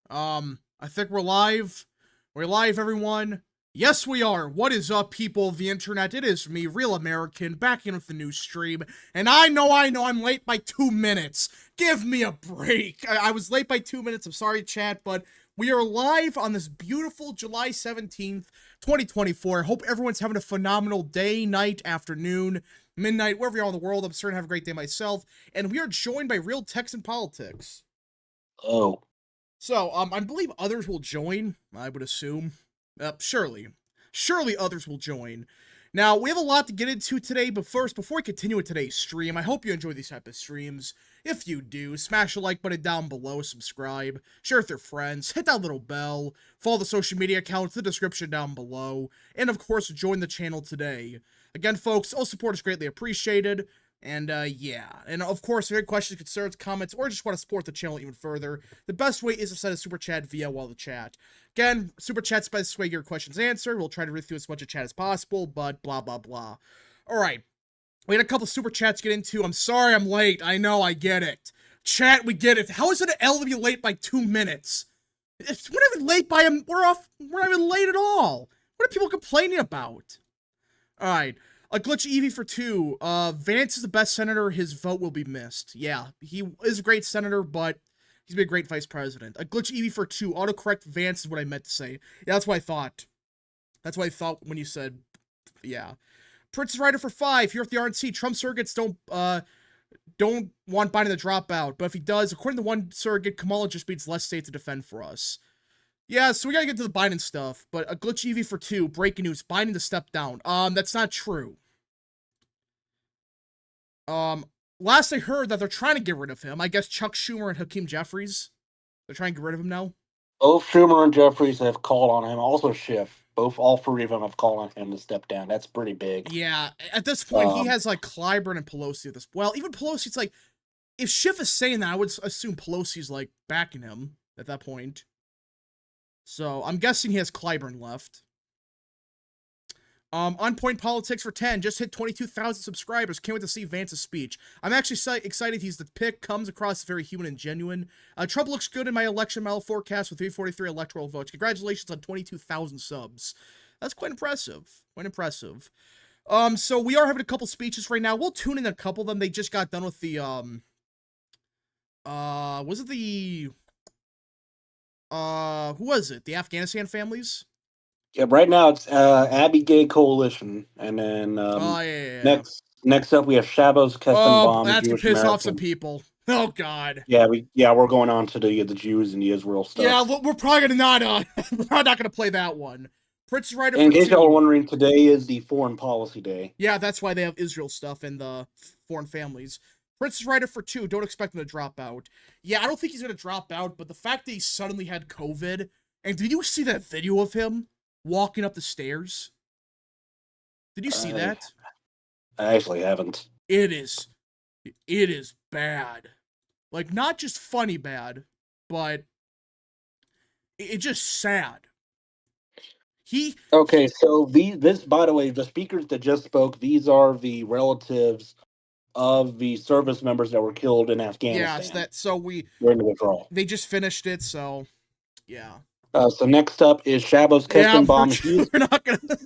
I think we're live. We're live, everyone. Yes, we are. What is up, people of the internet? It is me, Real American, back in with the new stream. And I know, I'm late by 2 minutes. Give me a break. I was late by 2 minutes. I'm sorry, chat, but we are live on this beautiful July 17th, 2024. Hope everyone's having a phenomenal day, night, afternoon, midnight, wherever you are in the world. I'm certain to have a great day myself. And we are joined by Real Texan Politics. Oh. So, I believe others will join, I would assume. Surely others will join. Now, we have a lot to get into today, but first, before we continue with today's stream, I hope you enjoy these type of streams. If you do, smash the like button down below, subscribe, share with your friends, hit that little bell, follow the social media accounts in the description down below, and of course, join the channel today. Again, folks, all support is greatly appreciated. And, yeah. And, of course, if you have questions, concerns, comments, or just want to support the channel even further, the best way is to send a super chat via the chat. Again, super chat's the best way to get your questions answered. We'll try to read through as much of chat as possible, but blah, blah, blah. Alright. We had a couple super chats to get into. I'm sorry I'm late. I know, I get it. Chat, we get it. How is it an L to be late by 2 minutes? We're not even late by we're not even late at all. What are people complaining about? Alright. A glitch Evie for 2. Vance is the best senator. His vote will be missed. Yeah, he is a great senator, but he's been a great vice president. A glitch Evie for 2. Autocorrect Vance is what I meant to say. Yeah, that's what I thought. That's what I thought when you said, yeah. Princess Rider for 5. Here at the RNC, Trump surrogates don't want Biden to drop out, but if he does, according to one surrogate, Kamala just needs less states to defend for us. Yeah, so we gotta get to the Biden stuff, but a glitch Evie for 2. Breaking news: Biden to step down. That's not true. Last I heard that they're trying to get rid of him. I guess Chuck Schumer and Hakeem Jeffries. They're trying to get rid of him now. Both Schumer and Jeffries have called on him. Also Schiff. All three of them have called on him to step down. That's pretty big. Yeah, at this point, he has, like, Clyburn and Pelosi at this. Well, even Pelosi's, like, if Schiff is saying that, I would assume Pelosi's, like, backing him at that point. So, I'm guessing he has Clyburn left. On Point Politics for 10, just hit 22,000 subscribers. Can't wait to see Vance's speech. I'm actually excited he's the pick, comes across as very human and genuine. Trump looks good in my election model forecast with 343 electoral votes. Congratulations on 22,000 subs. That's quite impressive. Quite impressive. So we are having a couple speeches right now. We'll tune in a couple of them. They just got done with the, was it the, who was it? The Afghanistan families? Yeah, right now it's Abby Gay Coalition, and then next up we have Shabos Kestenbaum. That's gonna piss off some people. Oh God. Yeah, we're going on to the Jews and the Israel stuff. Yeah, we're probably gonna not we're probably not gonna play that one. Princess Rider. In case y'all are wondering, today is the Foreign Policy Day. Yeah, that's why they have Israel stuff and the foreign families. Princess Rider for 2. Don't expect him to drop out. Yeah, I don't think he's gonna drop out, but the fact that he suddenly had COVID, and did you see that video of him walking up the stairs? Did you see that? I actually haven't. It is bad. Like, not just funny bad, but it's just sad. Okay, so this, by the way, the speakers that just spoke, these are the relatives of the service members that were killed in Afghanistan. Yeah, we're in the withdrawal. They just finished it, so yeah. So next up is Shabos Kestenbaum. Yeah, we're not gonna.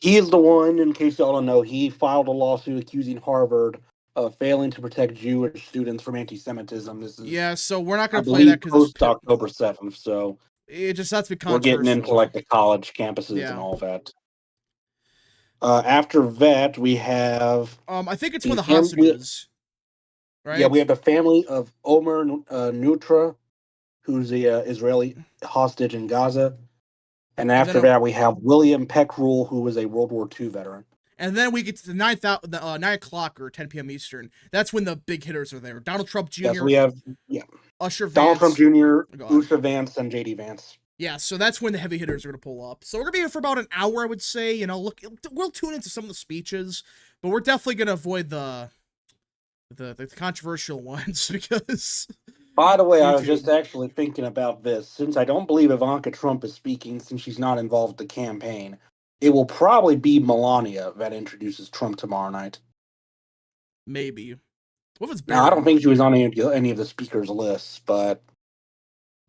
He is the one, in case y'all don't know, he filed a lawsuit accusing Harvard of failing to protect Jewish students from anti-Semitism. This is so we're not gonna play that because post October 7th. So it just has to be we're controversial. getting into like the college campuses and all that. After that, we have I think it's one of the hostages. Right? Yeah, we have the family of Omer Nutra, who's the Israeli hostage in Gaza. And after that, we have William Peckrell, who was a World War II veteran. And then we get to the 9 o'clock or 10 p.m. Eastern. That's when the big hitters are there. Donald Trump Jr. Yes, we have Usha Vance. Donald Trump Jr., Usha Vance, and JD Vance. Yeah, so that's when the heavy hitters are going to pull up. So we're going to be here for about an hour, I would say. You know, look, we'll tune into some of the speeches, but we're definitely going to avoid the controversial ones because... By the way, I was just actually thinking about this. Since I don't believe Ivanka Trump is speaking, since she's not involved in the campaign, it will probably be Melania that introduces Trump tomorrow night. Maybe. What if it's Now, I don't think she was on any of the speakers' lists, but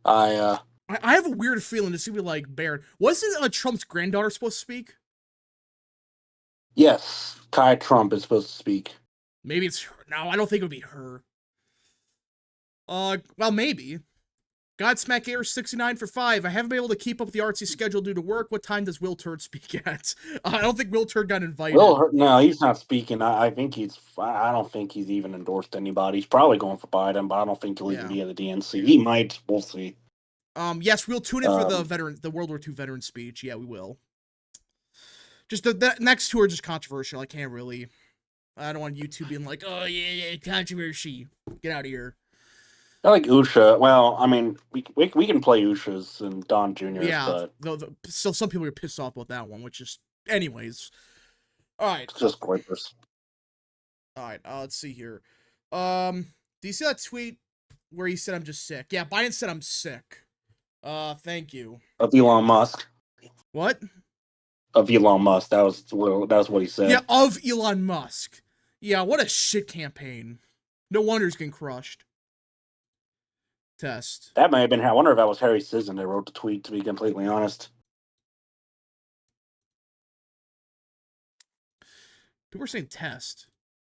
I have a weird feeling this is gonna be like Barron. Wasn't Trump's granddaughter supposed to speak? Yes, Kai Trump is supposed to speak. Maybe it's her. No, I don't think it would be her. Well, maybe. Godsmack Air 69 for 5. I haven't been able to keep up with the RNC schedule due to work. What time does Will Turd speak at? I don't think Will Turd got invited. No, he's not speaking. I think I don't think he's even endorsed anybody. He's probably going for Biden, but I don't think he'll even be at the DNC. He might. We'll see. Yes, we'll tune in for the World War II veteran speech. Yeah, we will. Just the next two are just controversial. I can't really. I don't want YouTube being like, oh yeah, controversy. Get out of here. I like Usha. Well, I mean, we can play Usha's and Don Jr.'s, yeah, but still some people are pissed off about that one, which is, anyways. All right, it's just groipers. All right, let's see here. Do you see that tweet where he said I'm just sick? Yeah, Biden said I'm sick. Thank you. Of Elon Musk. What? Of Elon Musk. That was what he said. Yeah, of Elon Musk. Yeah, what a shit campaign. No wonder he's getting crushed. Test. That may have been. I wonder if that was Harry Sisson that wrote the tweet. To be completely honest. People are saying test.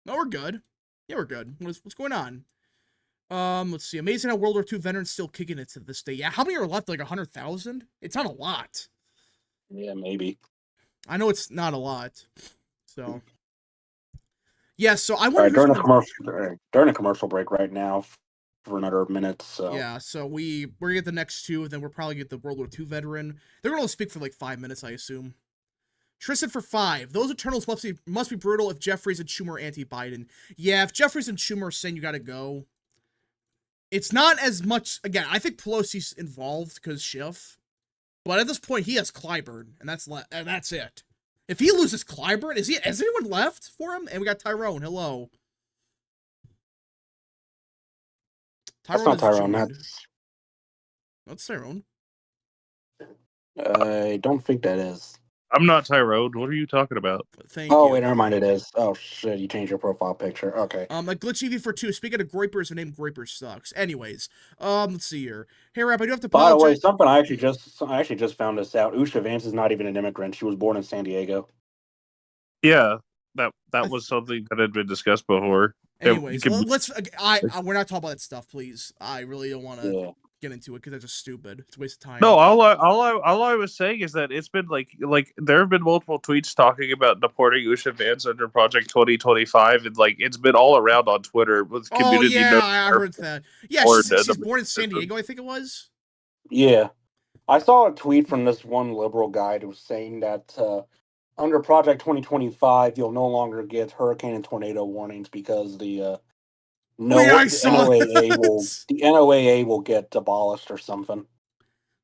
No, we're good. Yeah, we're good. What's going on? Let's see. Amazing how World War II veterans still kicking it to this day. Yeah, how many are left? Like 100,000? It's not a lot. Yeah, maybe. I know it's not a lot. So. Yeah, so I want right, during a commercial break right now for another minute. So yeah, so we're gonna get the next two, and then we'll probably get the World War II veteran. They're gonna speak for like 5 minutes, I assume. Tristan for 5. Those Eternals must be brutal if Jeffries and Schumer are anti-Biden. Yeah, if Jeffries and Schumer are saying you gotta go, it's not as much. Again, I think Pelosi's involved because Schiff, but at this point he has Clyburn, and that's it. If he loses Clyburn, has anyone left for him? And we got Tyrone. Hello. That's not Tyrone. That's Tyrone. I don't think that is. I'm not Tyrone. What are you talking about? Thank you. Oh, wait, never mind. It is. Oh, shit. You changed your profile picture. Okay. A glitch EV for 2. Speaking of Groipers, the name Groiper sucks. Anyways, let's see here. Hey, Rap, I do have to apologize. By the way, something I actually just found this out. Usha Vance is not even an immigrant. She was born in San Diego. Yeah, that was something that had been discussed before. Anyways, we're not talking about that stuff, please. I really don't want to get into it because that's just stupid. It's a waste of time. No, all I was saying is that it's been like there have been multiple tweets talking about deporting Usha Vance under Project 2025, and like it's been all around on Twitter with community. Oh yeah, I heard that. Yeah, she's born in San Diego, I think it was. Yeah, I saw a tweet from this one liberal guy who was saying that under Project 2025, you'll no longer get hurricane and tornado warnings because the NOAA will get abolished or something.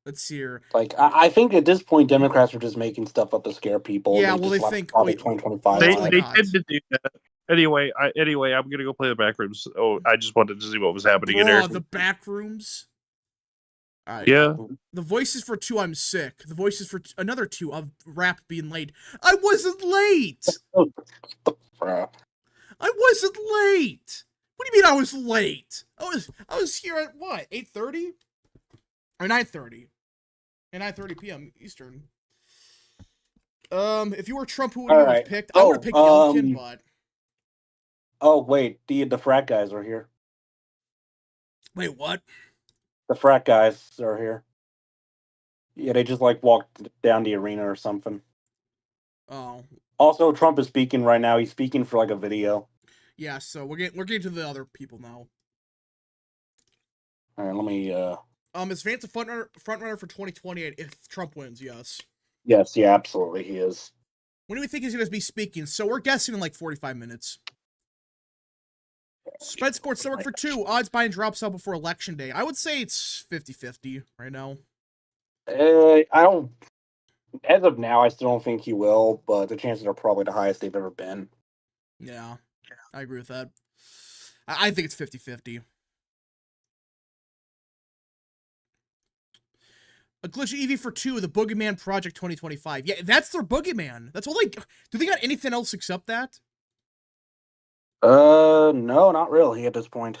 Let's see here. Like I think at this point, Democrats are just making stuff up to scare people. Yeah, they think Project 2025. They tend to do that. Anyway, I'm gonna go play the back rooms. Oh, I just wanted to see what was happening in here. The back rooms. All right. Yeah. The voices for 2, I'm sick. The voices for another 2 of Rap being late. I wasn't late. I wasn't late. What do you mean I was late? I was here at what? 8:30 or 9:30? At 9:30 p.m. Eastern. If you were Trump, who would you have picked? I would have picked Youngkin, but. Oh wait, the frat guys are here. Wait, what? The frat guys are here. Yeah, they just like walked down the arena or something. Oh. Also, Trump is speaking right now. He's speaking for like a video. Yeah, so we're getting to the other people now. All right, let me. Is Vance a front runner for 2020 if Trump wins? Yes. Yes, yeah, absolutely, he is. When do we think he's going to be speaking? So we're guessing in like 45 minutes. Spread Sports Network for 2. Odds Biden drops out before Election Day. I would say it's 50-50 right now. I don't. As of now, I still don't think he will, but the chances are probably the highest they've ever been. Yeah, I agree with that. I think it's 50-50. A glitch EV for 2, the Boogeyman Project 2025. Yeah, that's their Boogeyman. That's all they... Do they got anything else except that? No, not really at this point.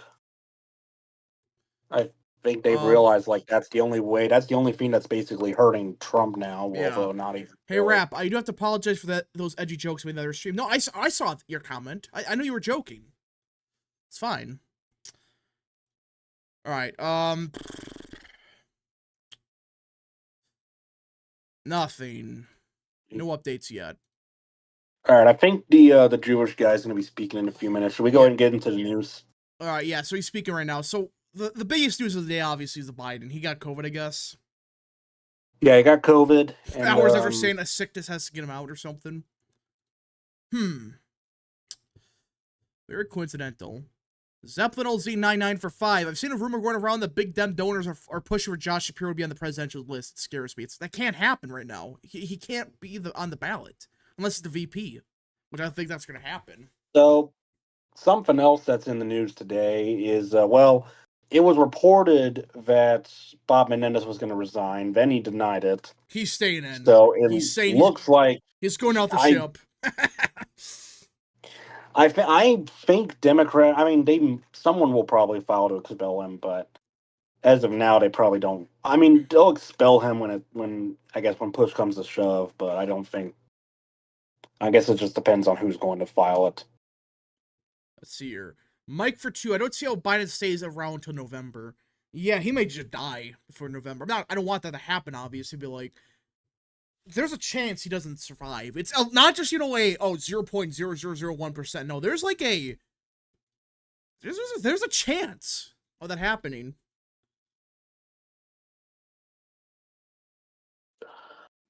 think they've realized like that's the only way. That's the only thing that's basically hurting Trump now. Yeah. Although not even. Hey, really. Rap, I do have to apologize for those edgy jokes in the other stream. No, I saw your comment. I knew you were joking. It's fine. All right. Nothing. No updates yet. All right, I think the Jewish guy's going to be speaking in a few minutes. Should we go ahead and get into the news? All right, yeah. So he's speaking right now. So the biggest news of the day, obviously, is the Biden. He got COVID, I guess. Yeah, he got COVID. And, hours after saying a sickness has to get him out or something. Very coincidental. Zeppelin LZ99 for 5. I've seen a rumor going around that Big Dem donors are pushing for Josh Shapiro to be on the presidential list. It scares me. That can't happen right now. He can't be on the ballot unless it's the VP, which I think that's going to happen. So, something else that's in the news today is, it was reported that Bob Menendez was going to resign. Then he denied it. He's staying in. So, it looks like he's going out the ship. I think Democrat. I mean, someone will probably file to expel him, but as of now, they probably don't. I mean, they'll expel him when push comes to shove. But I don't think. I guess it just depends on who's going to file it. Let's see here. Mike for 2. I don't see how Biden stays around until November. Yeah, he may just die before November. I don't want that to happen. Obviously, be like. There's a chance he doesn't survive. It's not just, 0.0001%. No, there's like there's a chance of that happening.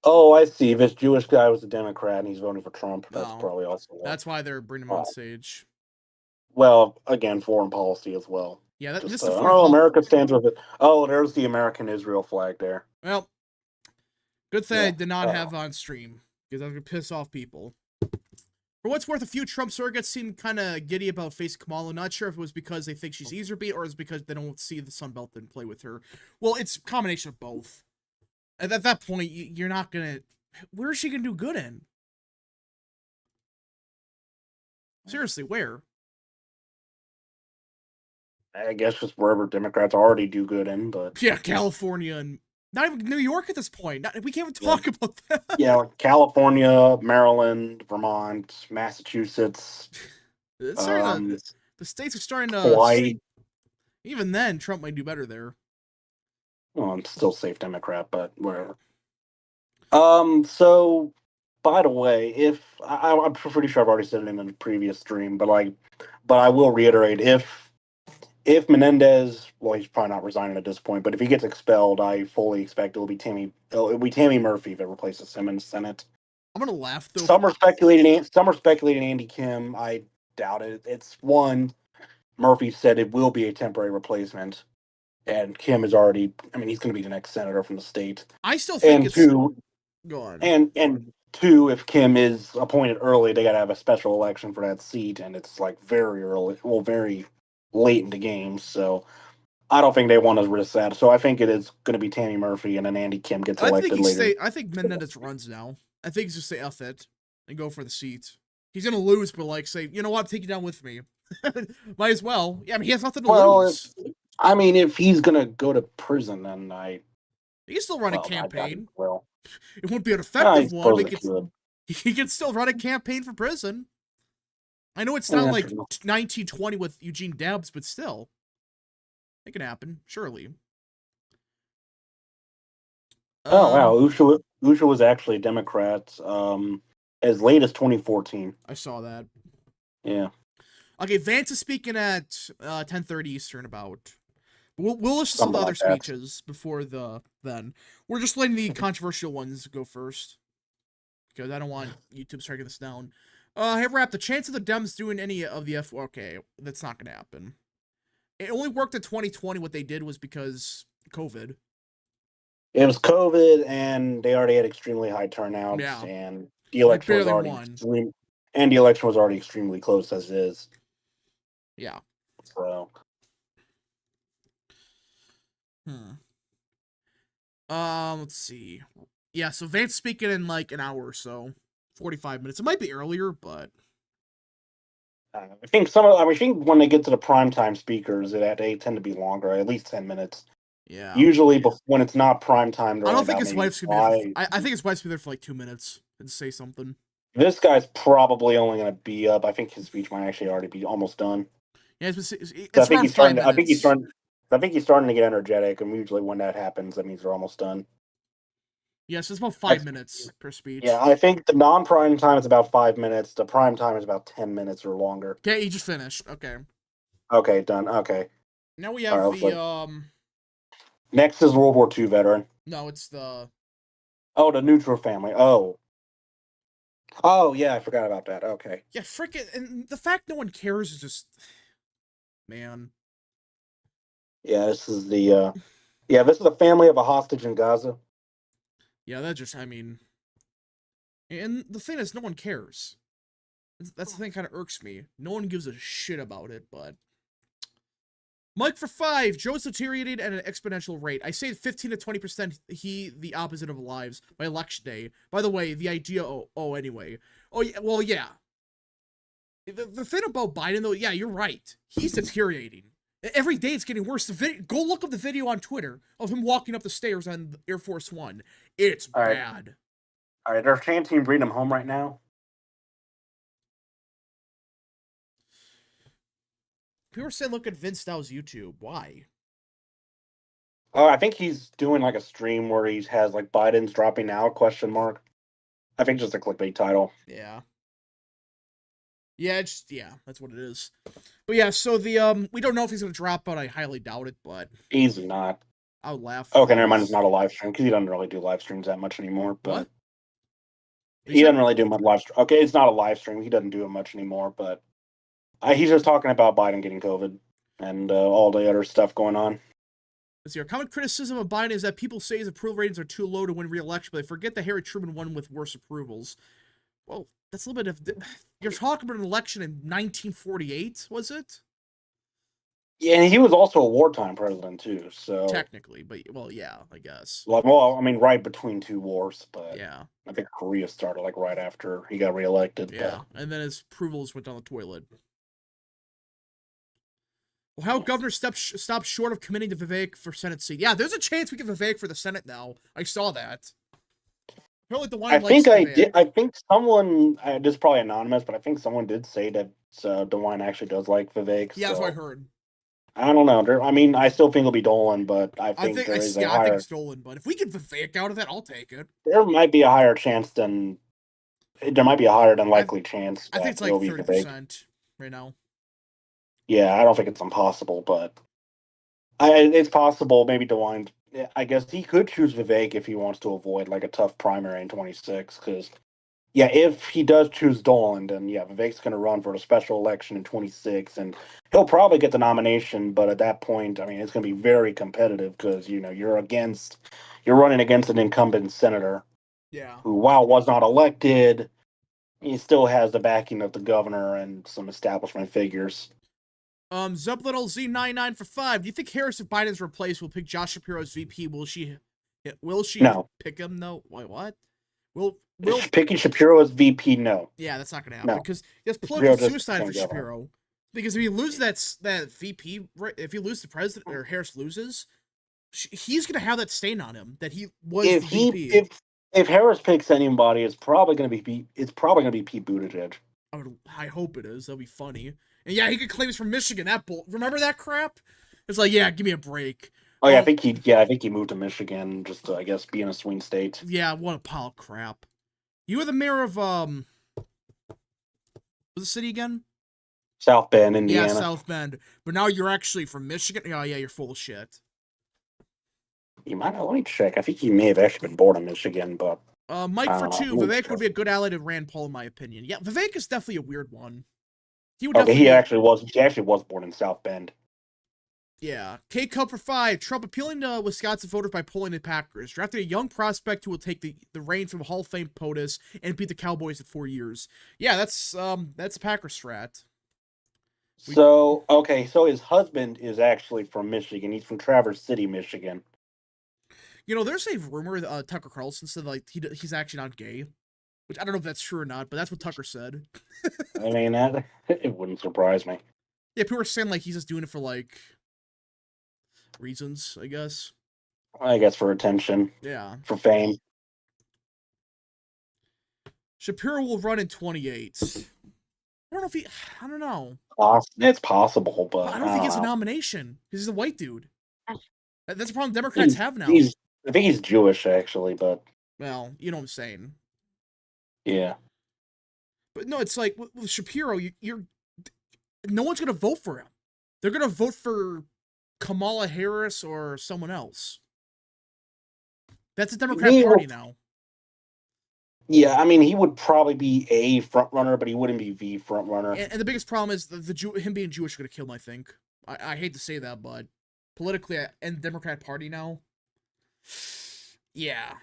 Oh, I see. This Jewish guy was a Democrat and he's voting for Trump. That's probably also why. That's why they're bringing him on stage. Well, again, foreign policy as well. Yeah, this is America stands with it. Oh, there's the American-Israel flag there. Well, good thing I did not have on stream, because I was going to piss off people. For what's worth, a few Trump surrogates seem kind of giddy about facing Kamala. Not sure if it was because they think she's easier to beat, or it's because they don't see the Sun Belt and play with her. Well, it's a combination of both. At that point, you're not going to... Where is she going to do good in? Seriously, where? I guess just wherever Democrats already do good in, but... Yeah, California and... Not even New York at this point. We can't even talk about that. Yeah, California, Maryland, Vermont, Massachusetts. The states are starting to... Hawaii. Even then, Trump might do better there. Well, I'm still safe Democrat, but whatever. So, by the way, I'm pretty sure I've already said it in a previous stream, but I will reiterate, if Menendez, well, he's probably not resigning at this point, but if he gets expelled, I fully expect it'll be Tammy Murphy that replaces him in the Senate. I'm gonna laugh though. Some are speculating Andy Kim. I doubt it. It's one. Murphy said it will be a temporary replacement, and Kim is already. I mean, he's going to be the next senator from the state. I still think it's. Two, go on. And two, if Kim is appointed early, they got to have a special election for that seat, and it's like very early. Well, very late in the game, so I don't think they want to risk that. So I think it is going to be Tammy Murphy, and then Andy Kim gets elected later. I think Menendez runs now. I think he's just say F it and go for the seat. He's going to lose, but say, you know what, take you down with me. Might as well. Yeah, I mean, he has nothing to lose. I mean, if he's going to go to prison, then he can still run a campaign. It won't be an effective one. He can still run a campaign for prison. I know it's not like 1920 with Eugene Debs, but still. It can happen, surely. Oh, wow. Usha was actually a Democrat as late as 2014. I saw that. Yeah. Okay, Vance is speaking at 10:30 Eastern about... We'll listen to some other speeches before then. We're just letting the controversial ones go first. Because I don't want YouTube striking this down. Hey, Rap, the chance of the Dems doing any of the okay, that's not going to happen. It only worked in 2020. What they did was because COVID. It was COVID, and they already had extremely high turnouts, and the election was already extremely close as it is. Yeah. So. Let's see. Yeah, so Vance speaking in like an hour or so, 45 minutes. It might be earlier, but I think when they get to the primetime speakers, they tend to be longer, at least 10 minutes. Yeah. Usually, when it's not prime time, they're I only don't think about his maybe wife's gonna be there. five. I think his wife's gonna be there for like 2 minutes and say something. This guy's probably only going to be up. I think his speech might actually already be almost done. Yeah, I it's think around he's 5 starting. minutes. I think he's starting to get energetic, and usually when that happens, that means they're almost done. Yes, it's about I, 5 minutes per yeah, speech. I think the non-prime time is about 5 minutes. The prime time is about 10 minutes or longer. Okay, he just finished. Okay. Okay, done. Okay. Now we All have right, the next is World War II veteran. no, it's the Oh, the Neutral family. Oh. Oh, yeah, I forgot about that. Okay. yeah, frickin' and the fact no one cares is just man. Yeah, this is the this is the family of a hostage in Gaza. Yeah, that just I mean and the thing is no one cares. That's the thing kind of irks me. No one gives a shit about it, but Mike for 5. Joe's deteriorating at an exponential rate. I say 15 to 20% the opposite of lives by election day. By the way, the idea anyway. Oh yeah, well yeah. The thing about Biden though, yeah, you're right. He's deteriorating. Every day it's getting worse. Go look up the video on Twitter of him walking up the stairs on Air Force One. It's bad. All right, they're chanting bring him home right now. People are saying look at Vince Dow's YouTube. Why? Oh, I think he's doing like a stream where he has like Biden's dropping out ? I think just a clickbait title. Yeah. Yeah, that's what it is. But yeah, so the we don't know if he's gonna drop out. I highly doubt it, but Easy not. I would laugh. Okay, never mind. It's not a live stream because he doesn't really do live streams that much anymore. But What? he doesn't really do much live stream. Okay, it's not a live stream. He doesn't do it much anymore. But he's just talking about Biden getting COVID and all the other stuff going on. Let's see. Our common criticism of Biden is that people say his approval ratings are too low to win re-election, but they forget that Harry Truman won with worse approvals. Well, that's a little bit of... You're talking about an election in 1948, was it? Yeah, and he was also a wartime president too, so... Technically, but, well, yeah, I guess. Well, I mean, right between two wars, but... Yeah. I think Korea started, like, right after he got reelected. Yeah, but... and then his approvals went down the toilet. Well, how governor stopped short of committing to Vivek for Senate seat. Yeah, there's a chance we get Vivek for the Senate now. I saw that. Apparently DeWine likes Vivek. I think someone, this is probably anonymous, but I think someone did say that DeWine actually does like Vivek. Yeah, so. that's what I heard. I don't know. I mean, I still think it'll be Dolan, but I think I think it's Dolan, but if we get Vivek out of that, I'll take it. There might be a higher chance than... There might be a higher than likely chance I think it's like 30% right now. Yeah, I don't think it's impossible, but it's possible. Maybe DeWine. I guess he could choose Vivek if he wants to avoid like a tough primary in 26. Because if he does choose Dolan, then Vivek's going to run for a special election in 26, and he'll probably get the nomination. But at that point, I mean, it's going to be very competitive because you're running against an incumbent senator. Yeah. Who, while was not elected, he still has the backing of the governor and some establishment figures. Zeppelin Z99 for 5. Do you think Harris, if Biden's replaced, will pick Josh Shapiro as VP? Will she No. pick him? No. Wait, what? Picking Shapiro as VP? No. Yeah, that's not gonna happen because that's Shapiro political suicide for Shapiro. Because if he loses that VP, if he loses the president or Harris loses, he's gonna have that stain on him that he was the VP. If Harris picks anybody, it's probably gonna be Pete Buttigieg. I hope it is. That'll be funny. And yeah, he could claim he's from Michigan. Remember that crap? It's like, yeah, give me a break. Oh yeah, I think he moved to Michigan just to, I guess, be in a swing state. Yeah, what a pile of crap. You were the mayor of what's the city again? South Bend, Indiana. Yeah, South Bend. But now you're actually from Michigan. Oh yeah, you're full of shit. You might let me check. I think he may have actually been born in Michigan, but Mike for 2. Vivek would be a good ally to Rand Paul, in my opinion. Yeah, Vivek is definitely a weird one. He actually was born in South Bend. Yeah. K Cup for 5. Trump appealing to Wisconsin voters by pulling the Packers. Drafted a young prospect who will take the reins from Hall of Fame POTUS and beat the Cowboys in 4 years. Yeah, that's a Packer strat. So his husband is actually from Michigan. He's from Traverse City, Michigan. There's a rumor that Tucker Carlson said like he's actually not gay, which I don't know if that's true or not, but that's what Tucker said. I mean, it wouldn't surprise me. Yeah, people are saying like he's just doing it for like reasons, I guess. I guess for attention, Yeah. for fame. Shapiro will run in 28. I don't know if he. I don't know. It's possible, but I don't think he I gets a don't know. nomination because he's a white dude. That's a problem Democrats have now. I think he's Jewish, actually, but Well, you know what I'm saying. yeah. But no, it's like with Shapiro, you're no one's gonna vote for him. They're gonna vote for Kamala Harris or someone else. That's the Democrat Party now. Yeah, I mean, he would probably be a front runner, but he wouldn't be the front runner. And the biggest problem is him being Jewish is gonna kill him. I think. I hate to say that, but politically, and the Democrat Party now. Yeah.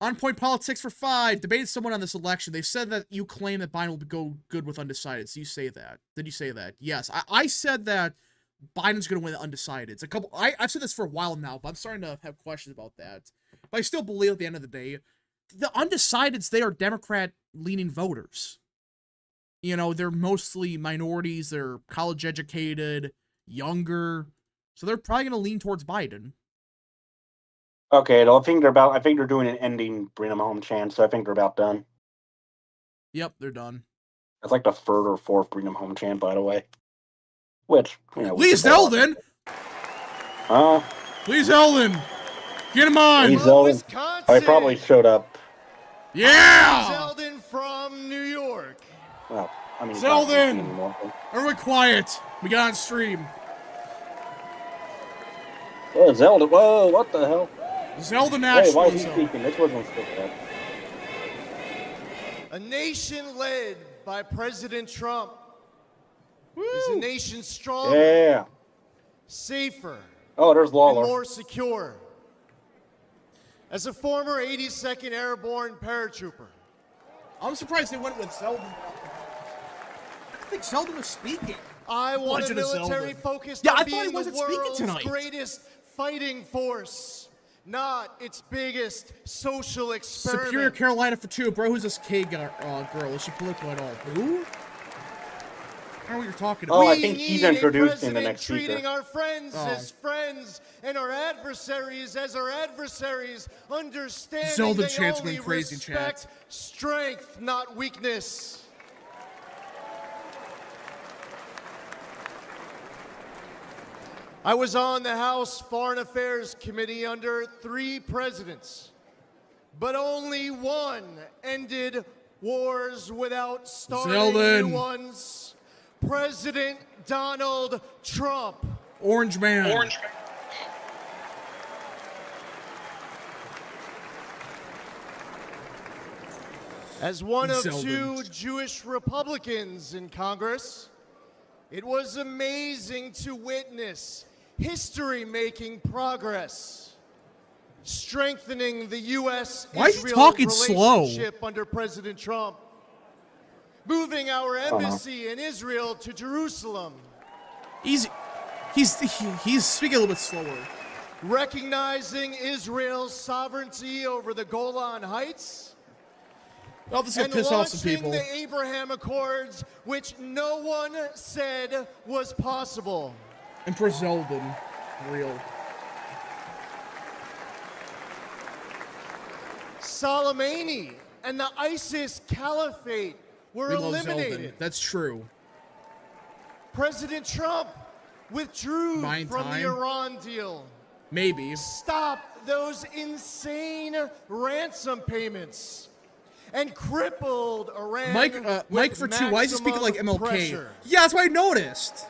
On point politics for 5. Debated someone on this election. They said that you claim that Biden will go good with undecided. So you say that. Did you say that? Yes. I said that Biden's going to win the undecideds. I've said this for a while now, but I'm starting to have questions about that. But I still believe at the end of the day, the undecideds, they are Democrat-leaning voters. You know, they're mostly minorities. They're college-educated, younger. So they're probably going to lean towards Biden. Okay, I think they're doing an ending Bring 'em Home chant, so I think they're about done. Yep, they're done. It's like the 3rd or 4th Bring 'em Home chant, by the way. Which, you know, Lee Zeldin! Lee Zeldin! Get him on! Lee Zeldin. I probably showed up. Yeah! Zeldin from New York. Well, I mean, Zeldin! Everyone quiet. We got on stream. Oh, Zeldin. Whoa, what the hell? Zeldin nationalism. Hey, why is he nationalism. speaking? This wasn't speaking. A nation led by President Trump is a nation stronger, Yeah. safer, Oh, there's and Lawler. more secure. As a former 82nd Airborne paratrooper, I'm surprised they went with Zeldin. I think Zeldin was speaking. I want a Legend of military Zeldin. focused Yeah, on I thought he being the wasn't speaking world's tonight. greatest fighting force, not its biggest social experiment. Superior Carolina for 2. Bro, who's this K girl? Is she political at all? Who? I don't know what you're talking about. Oh, I We think he's need a introducing the president next speaker. treating our friends Oh. as friends and our adversaries as our adversaries, understanding Zeldin they chants only going crazy, respect chat. strength, not weakness. I was on the House Foreign Affairs Committee under 3 presidents, but only one ended wars without starting Zeldin. new ones. President Donald Trump. Orange Man. As one of Zeldin. 2 Jewish Republicans in Congress, it was amazing to witness history-making progress, strengthening the Why is he U.S.-Israel talking slow? relationship under President Trump, moving our embassy in Israel to Jerusalem, He's speaking a little bit slower. recognizing Israel's sovereignty over the Golan Heights, Oh, this is and gonna piss off some launching people. the Abraham Accords, which no one said was possible. Empress Zeldin. Real. Soleimani and the ISIS caliphate were We love eliminated. Zeldin. That's true. President Trump withdrew Buying from time? the Iran deal. Maybe. Stopped those insane ransom payments and crippled Iran. Mike for 2. Why is he speaking like maximum MLK? pressure. Yeah, that's what I noticed.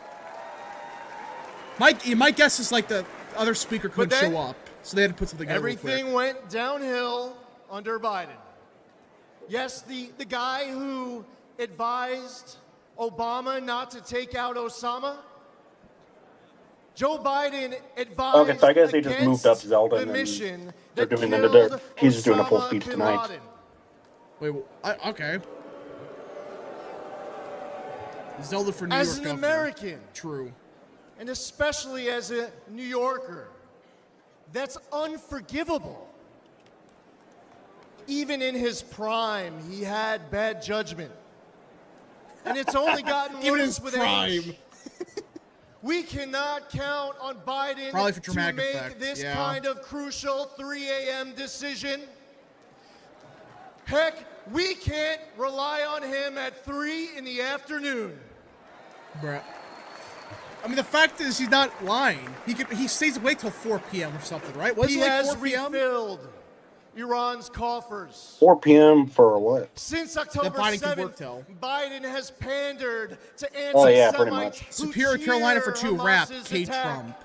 My guess is like the other speaker couldn't then show up, so they had to put something together real quick. Everything went downhill under Biden. Yes, the guy who advised Obama not to take out Osama, Joe Biden advised Okay, so I guess they just moved up against Zeldin the and mission they're that doing killed he's just doing a full Osama speech bin tonight. Laden. Wait, okay. Zelda for New As York an governor. American, True. and especially as a New Yorker, that's unforgivable. Even in his prime, he had bad judgment. And it's only gotten Even worse his with prime. age. We cannot count on Biden Probably for to dramatic make effect, this yeah. kind of crucial 3 a.m. decision. Heck, we can't rely on him at 3 in the afternoon. Bruh. I mean, the fact is, he's not lying. He stays awake till 4 p.m. or something, right? Was He it like has 4 p.m.? refilled Iran's coffers. 4 p.m. for what? Since October Biden can work 7th, till. Biden has pandered to Oh, yeah, pretty anti-Semites much. who Superior Carolina for cheer 2 rap, Hamas's K. attack. Trump.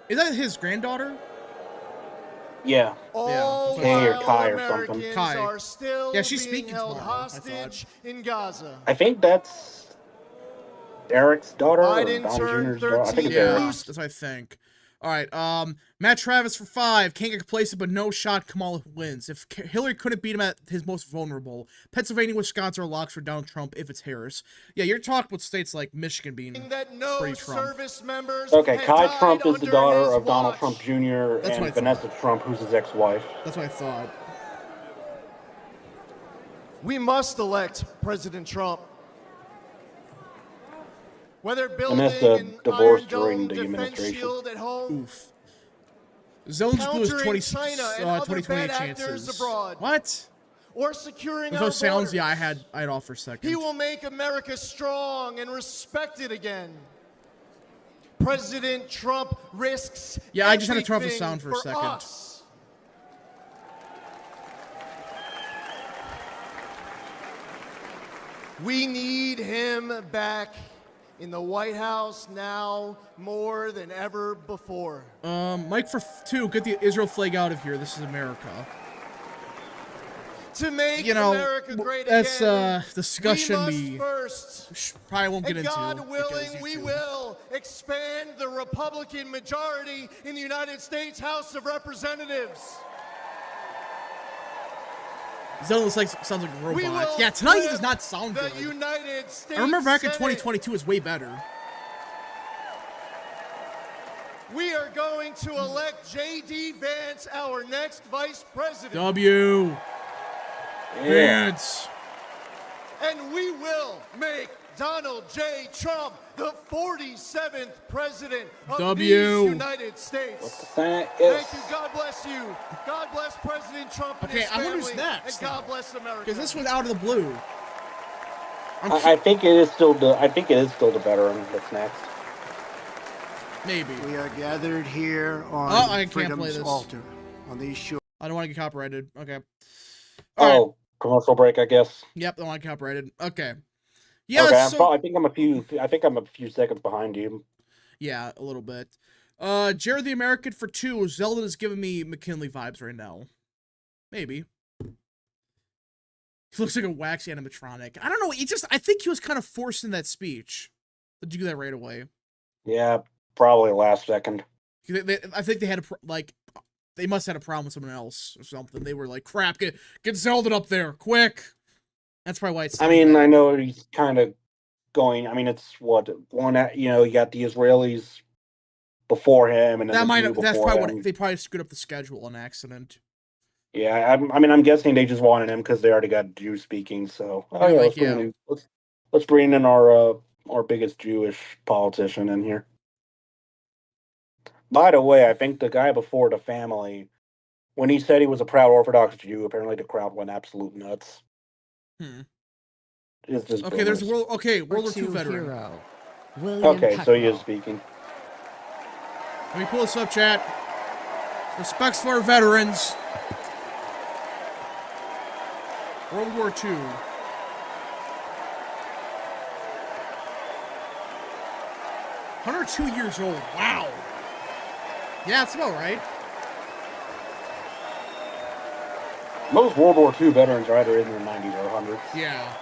Is that his granddaughter? Yeah. All Yeah. Kay or while Kai or something. Americans Kai. are still Yeah, she's being speaking held tomorrow, I hostage in Gaza. I think that's Eric's daughter or Biden Don turned Jr.'s daughter. I think it's 13. Yeah, Eric. that's what I think. All right, Matt Travis for 5. Can't get complacent, but no shot Kamala wins. If Hillary couldn't beat him at his most vulnerable, Pennsylvania, Wisconsin are locks for Donald Trump if it's Harris. Yeah, you're talking about states like Michigan being That no pretty Trump. service members Okay, had Kai died Trump is the under daughter his of Donald watch. Trump Jr. That's what I and thought. Vanessa Trump, who's his ex-wife. That's what I thought. We must elect President Trump. Whether building Vanessa an divorced Iron during Dome the defense administration. shield at home, Oof. Zones Blue is countering China and other 2020 bad actors chances. abroad. What? or securing With our those sounds, borders. yeah, I had off for a second. He will make America strong and respected again. President Trump risks Yeah, I just had to turn off the everything sound for a second. us. We need him back in the White House now more than ever before. Mike for 2, get the Israel flag out of here. This is America. To make You know, America great that's again, discussion we must first, probably won't get and into. God willing, because we YouTube. will expand the Republican majority in the United States House of Representatives. Zelda looks like sounds like a We robot. will Yeah, tonight he flip does not sound the good. United States I remember back in Senate. 2022 was way better. We are going to elect JD Vance, our next vice president. W. Yeah. Vance. And we will make Donald J. Trump the 47th president of W. these United States. Yes. Thank you. God bless you. God bless President Trump and Okay, his I wonder family. who's next, And God bless America. Because this was out of the blue. I think it is still the veteran that's next. Maybe. We are gathered here on I can't play Freedom's this. altar on these shores. I don't want to get copyrighted. Okay. All right. Oh, commercial break, I guess. Yep, don't want to get copyrighted. Okay. Yeah, okay, so... I think I'm a few seconds behind you. Yeah, a little bit. Jared the American for 2. Zelda is giving me McKinley vibes right now. Maybe. He looks like a wax animatronic. I don't know. I think he was kind of forced in that speech to do that right away. Yeah, probably last second. I think they had they must have had a problem with someone else or something. They were like, crap, get Zelda up there, quick. That's probably why it's... I mean, I know he's kind of going. I mean, it's you got the Israelis before him, and then that's probably what they probably screwed up the schedule on accident. Yeah, I'm guessing they just wanted him because they already got Jew speaking. So let's bring in our biggest Jewish politician in here. By the way, I think the guy before the family, when he said he was a proud Orthodox Jew, apparently the crowd went absolute nuts. It's just Okay, there's boomers. World War II veteran. Hero, William Okay, so he is Peckrell. speaking. Let me pull this up, chat. Respects for our veterans. World War II. 102 years old. Wow. Yeah, that's about right. Most World War II veterans are either in their 90s or 100s. Yeah.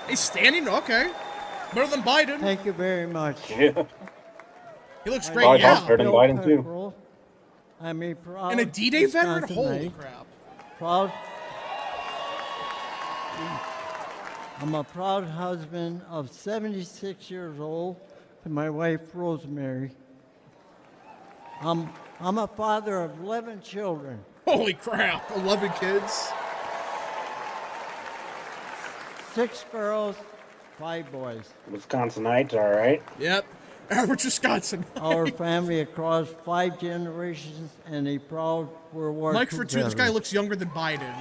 He's standing? Okay. Better than Biden. Thank you very much. Yeah. He looks I'm great, Probably yeah. better than Biden, too. Peckrell. I'm a proud And a D-Day veteran? Holy Wisconsinite. crap. Proud. I'm a proud husband of 76 years old to my wife Rosemary. I'm a father of 11 children. Holy crap. 11 kids. 6 girls, 5 boys. Wisconsinites, all right. Yep. Average Wisconsin. our family across 5 generations, and a proud World War Mike II for two, this guy veteran. looks younger than Biden.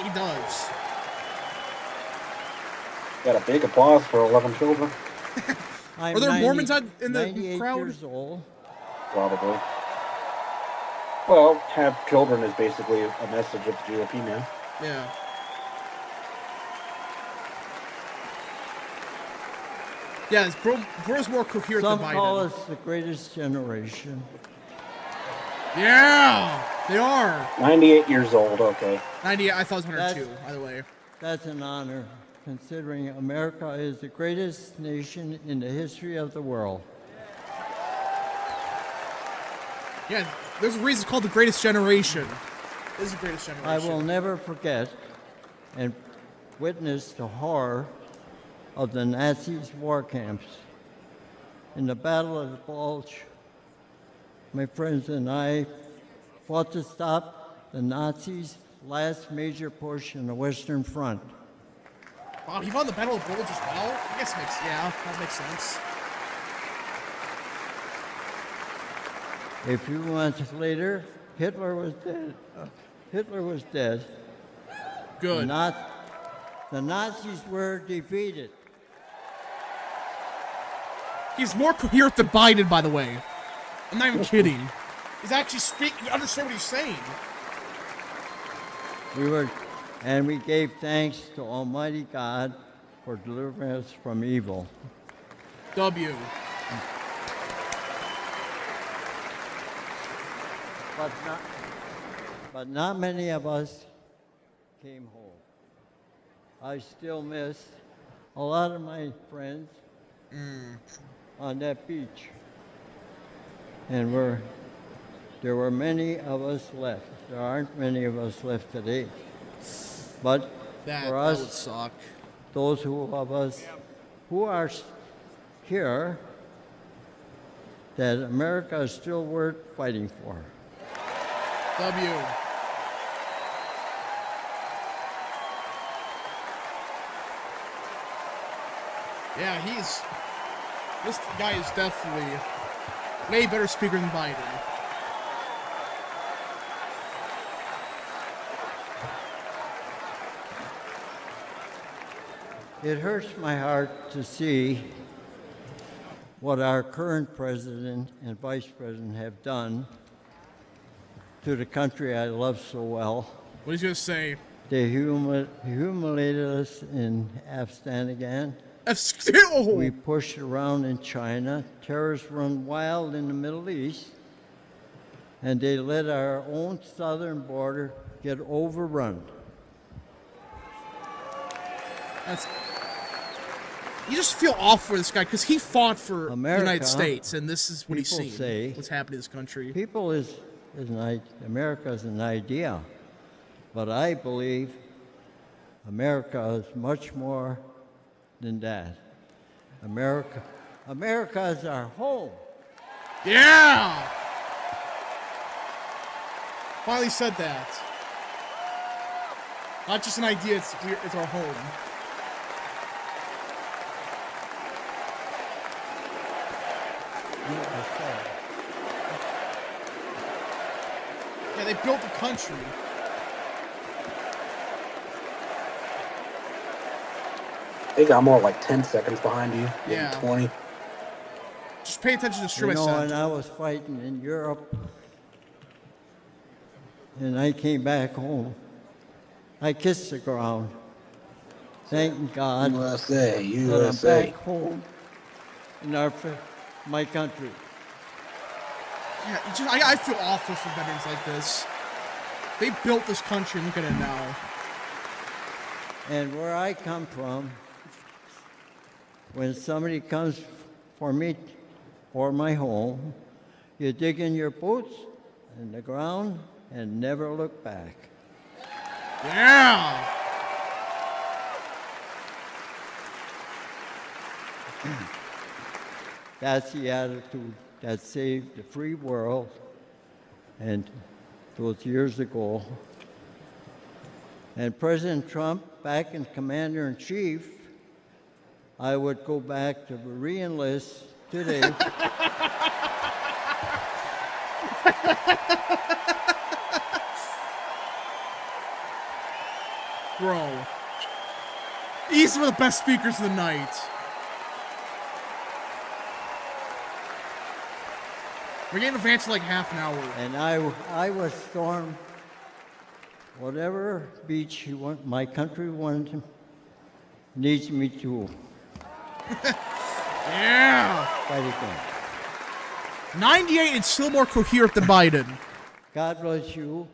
He does. Got a big applause for 11 children, I'm Are there 90 Mormons in the 98 crowd? years old. probably. Well, have children is basically a message of the GOP now. Yeah. Yeah, bro's more coherent Some than Biden. call us the greatest generation. Yeah, they are. 98 years old, okay. 98, I thought it was 102, That's- by the way. That's an honor, considering America is the greatest nation in the history of the world. Yeah, there's a reason it's called the greatest generation. This is the greatest I generation. will never forget and witness the horror of the Nazis' war camps. In the Battle of the Bulge, my friends and I fought to stop the Nazis' last major push in the Western Front. Wow, he won the Battle of Bulge as well? I guess that makes sense. A few months later, Hitler was dead. Good. The Nazis were defeated. He's more coherent than Biden, by the way. I'm not even kidding. He's actually speaking. You understand what he's saying. We gave thanks to Almighty God for delivering us from evil. W. But not many of us came home. I still miss a lot of my friends on that beach. And there were many of us left. There aren't many of us left today. But That for would us, suck. those of us who are here, that America is still worth fighting for. W. Yeah, this guy is definitely way better speaker than Biden. It hurts my heart to see what our current president and vice president have done to the country I love so well. What he's gonna say? They humiliated us in Afghanistan. Oh. We pushed around in China. Terrorists run wild in the Middle East. And they let our own southern border get overrun. You just feel awful for this guy because he fought for America, the United States, and this is what he's people seen. say- What's happening in this country? America is an idea, but I believe America is much more than that. America is our home. Yeah! Finally said that. Not just an idea, it's our home. Yeah, they built the country. They got more like 10 seconds behind you. Maybe Yeah. 20. Just pay attention to the stream You I know, sent. when I was fighting in Europe, and I came back home, I kissed the ground, thanking God USA, that I'm USA. back home in my country. Yeah, I feel awful for veterans like this. They built this country, look at it now. And where I come from, when somebody comes for me or my home, you dig in your boots in the ground and never look back. Yeah! That's the attitude that saved the free world. And those years ago. And President Trump, back in Commander-in-Chief, I would go back to re-enlist today He's one of the best speakers of the night. We're getting advanced for like half an hour. And I was stormed whatever beach you want, my country wanted needs me to Yeah. fight again. 98 and still more coherent than Biden. God bless you.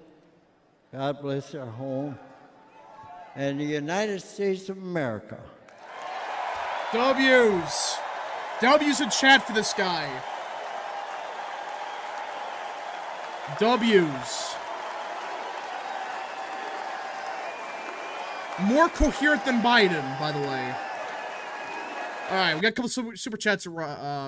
God bless our home and the United States of America. W's. W's in chat for this guy. W's. More coherent than Biden, by the way. All right, we got a couple super chats to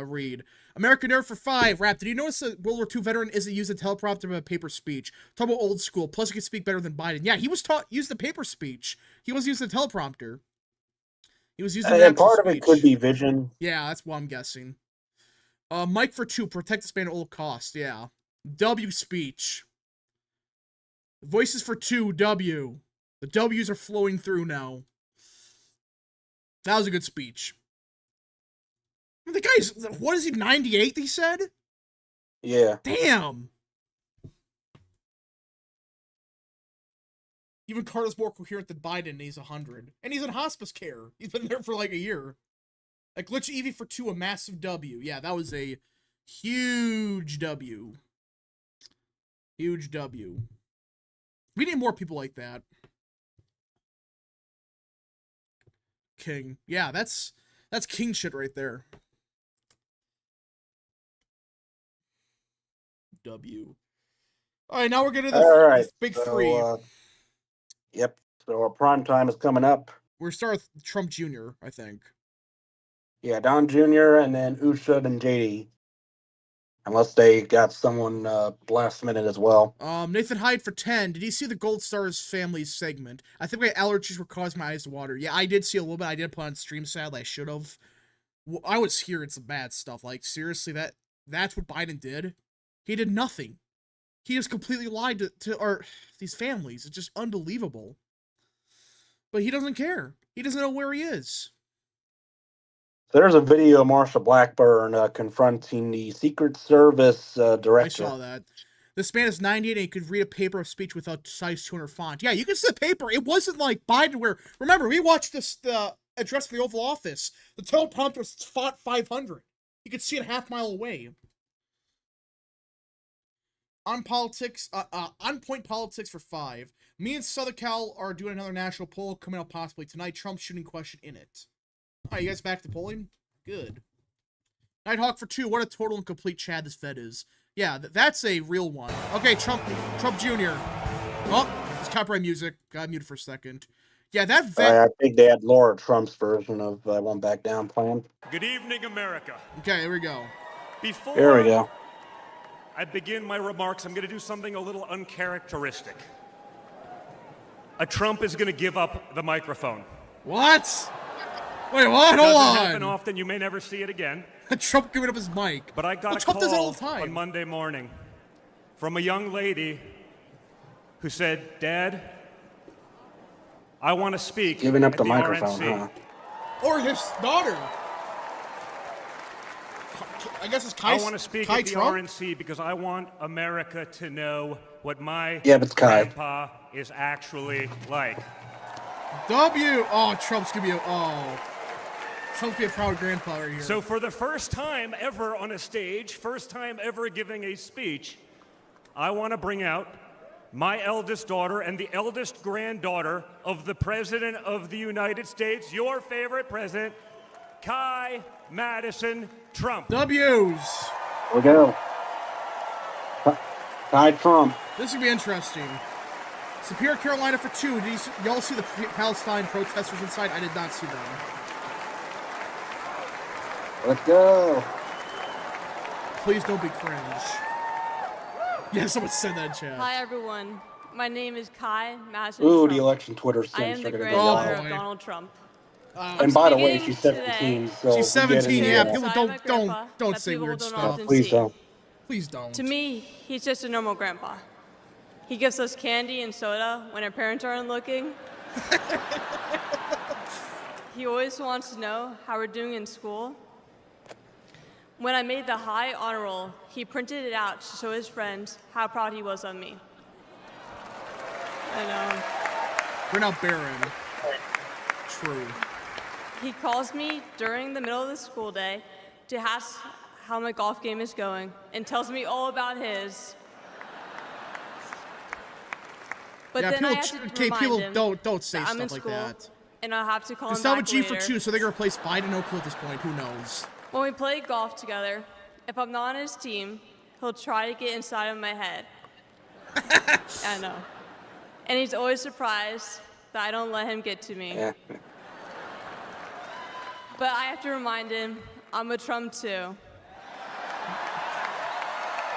read. American Nerd for 5. Rap, did you notice that World War II veteran isn't using teleprompter but a paper speech? Talk about old school. Plus, he can speak better than Biden. Yeah, he was used the paper speech. He was using the teleprompter. He was using and part of it could be vision. Yeah, that's what I'm guessing. Mike for 2. Protect this man at all costs. Yeah. W speech. Voices for 2. W. The W's are flowing through now. That was a good speech. I mean, the guy's, what is he, 98, he said? Yeah. Damn. Even Carter's more coherent than Biden, and he's 100. And he's in hospice care. He's been there for like a year. Like, Glitch Evie for 2, a massive W. Yeah, that was a huge W. Huge W. We need more people like that. King. Yeah, that's king shit right there. W. All right, now we're getting to the big three. Yep. So our prime time is coming up. We're starting with Trump Jr., I think. Yeah, Don Jr. and then Usha and JD. Unless they got someone last minute as well. Nathan Hyde for 10. Did you see the Gold Stars family segment? I think my allergies were causing my eyes to water. Yeah, I did see a little bit. I did put on stream, sadly. I should have. Well, I was hearing some bad stuff. Like, seriously, that's what Biden did? He did nothing. He just completely lied to these families. It's just unbelievable. But he doesn't care. He doesn't know where he is. There's a video of Marsha Blackburn confronting the Secret Service director. I saw that. This man is 98 and he could read a paper of speech without size 200 font. Yeah, you can see the paper. It wasn't like Biden where... Remember, we watched the address for the Oval Office. The teleprompter was font 500. You could see it a half mile away. On politics, on point politics for 5. Me and Southern Cal are doing another national poll coming up possibly tonight. Trump shooting question in it. All right, you guys back to polling? Good. Nighthawk for 2. What a total and complete Chad this Fed is. Yeah, that's a real one. Okay, Trump Jr. Oh, it's copyright music. Got muted for a second. Yeah, that vet... I think they had Laura Trump's version of I Won't Back Down plan. Good evening, America. Okay, here we go. There we go. I begin my remarks, I'm going to do something a little uncharacteristic. A Trump is going to give up the microphone. What? Wait, what? Hold Doesn't on. happen often. You may never see it again. Trump giving up his mic. But I got a Trump does it all call the time. on Monday morning from a young lady who said, "Dad, I want to speak." Giving up at the microphone, RNC. huh? Or his daughter. I guess it's Kai. I want to speak Kai at the Trump? RNC because I want America to know what my it's Kai. grandpa is actually like. W. Oh, Trump's gonna be Trump's gonna be a proud grandpa right here. So for the first time ever on a stage, first time ever giving a speech, I want to bring out my eldest daughter and the eldest granddaughter of the President of the United States, your favorite president, Kai Madison Trump. W's. Here we go. Hi, Trump. This is gonna be interesting. Superior Carolina for 2. Did y'all see the Palestine protesters inside? I did not see them. Let's go. Please don't be cringe. Yeah, someone said that in chat. Hi, everyone. My name is Kai Madison Ooh, Trump. the election Twitter I am sims the are going to go granddaughter wild. of Donald Trump. And by the way, speaking she's 17. today. So She's 17, yeah. People So I'm a don't grandpa say that people weird don't stuff. often Please see. don't. Please don't. To me, he's just a normal grandpa. He gives us candy and soda when our parents aren't looking. he always wants to know how we're doing in school. When I made the high honor roll, he printed it out to show his friends how proud he was of me. I know. We're not barren. True. He calls me during the middle of the school day to ask how my golf game is going and tells me all about his. But then I have to remind him don't say that I'm in stuff like school, that. and I'll have to call him It's not back with G for later. 2, so they're gonna replace Biden and Oakland at this point. Who knows? When we play golf together, if I'm not on his team, he'll try to get inside of my head. I know. And he's always surprised that I don't let him get to me. Yeah. But I have to remind him I'm a Trump too.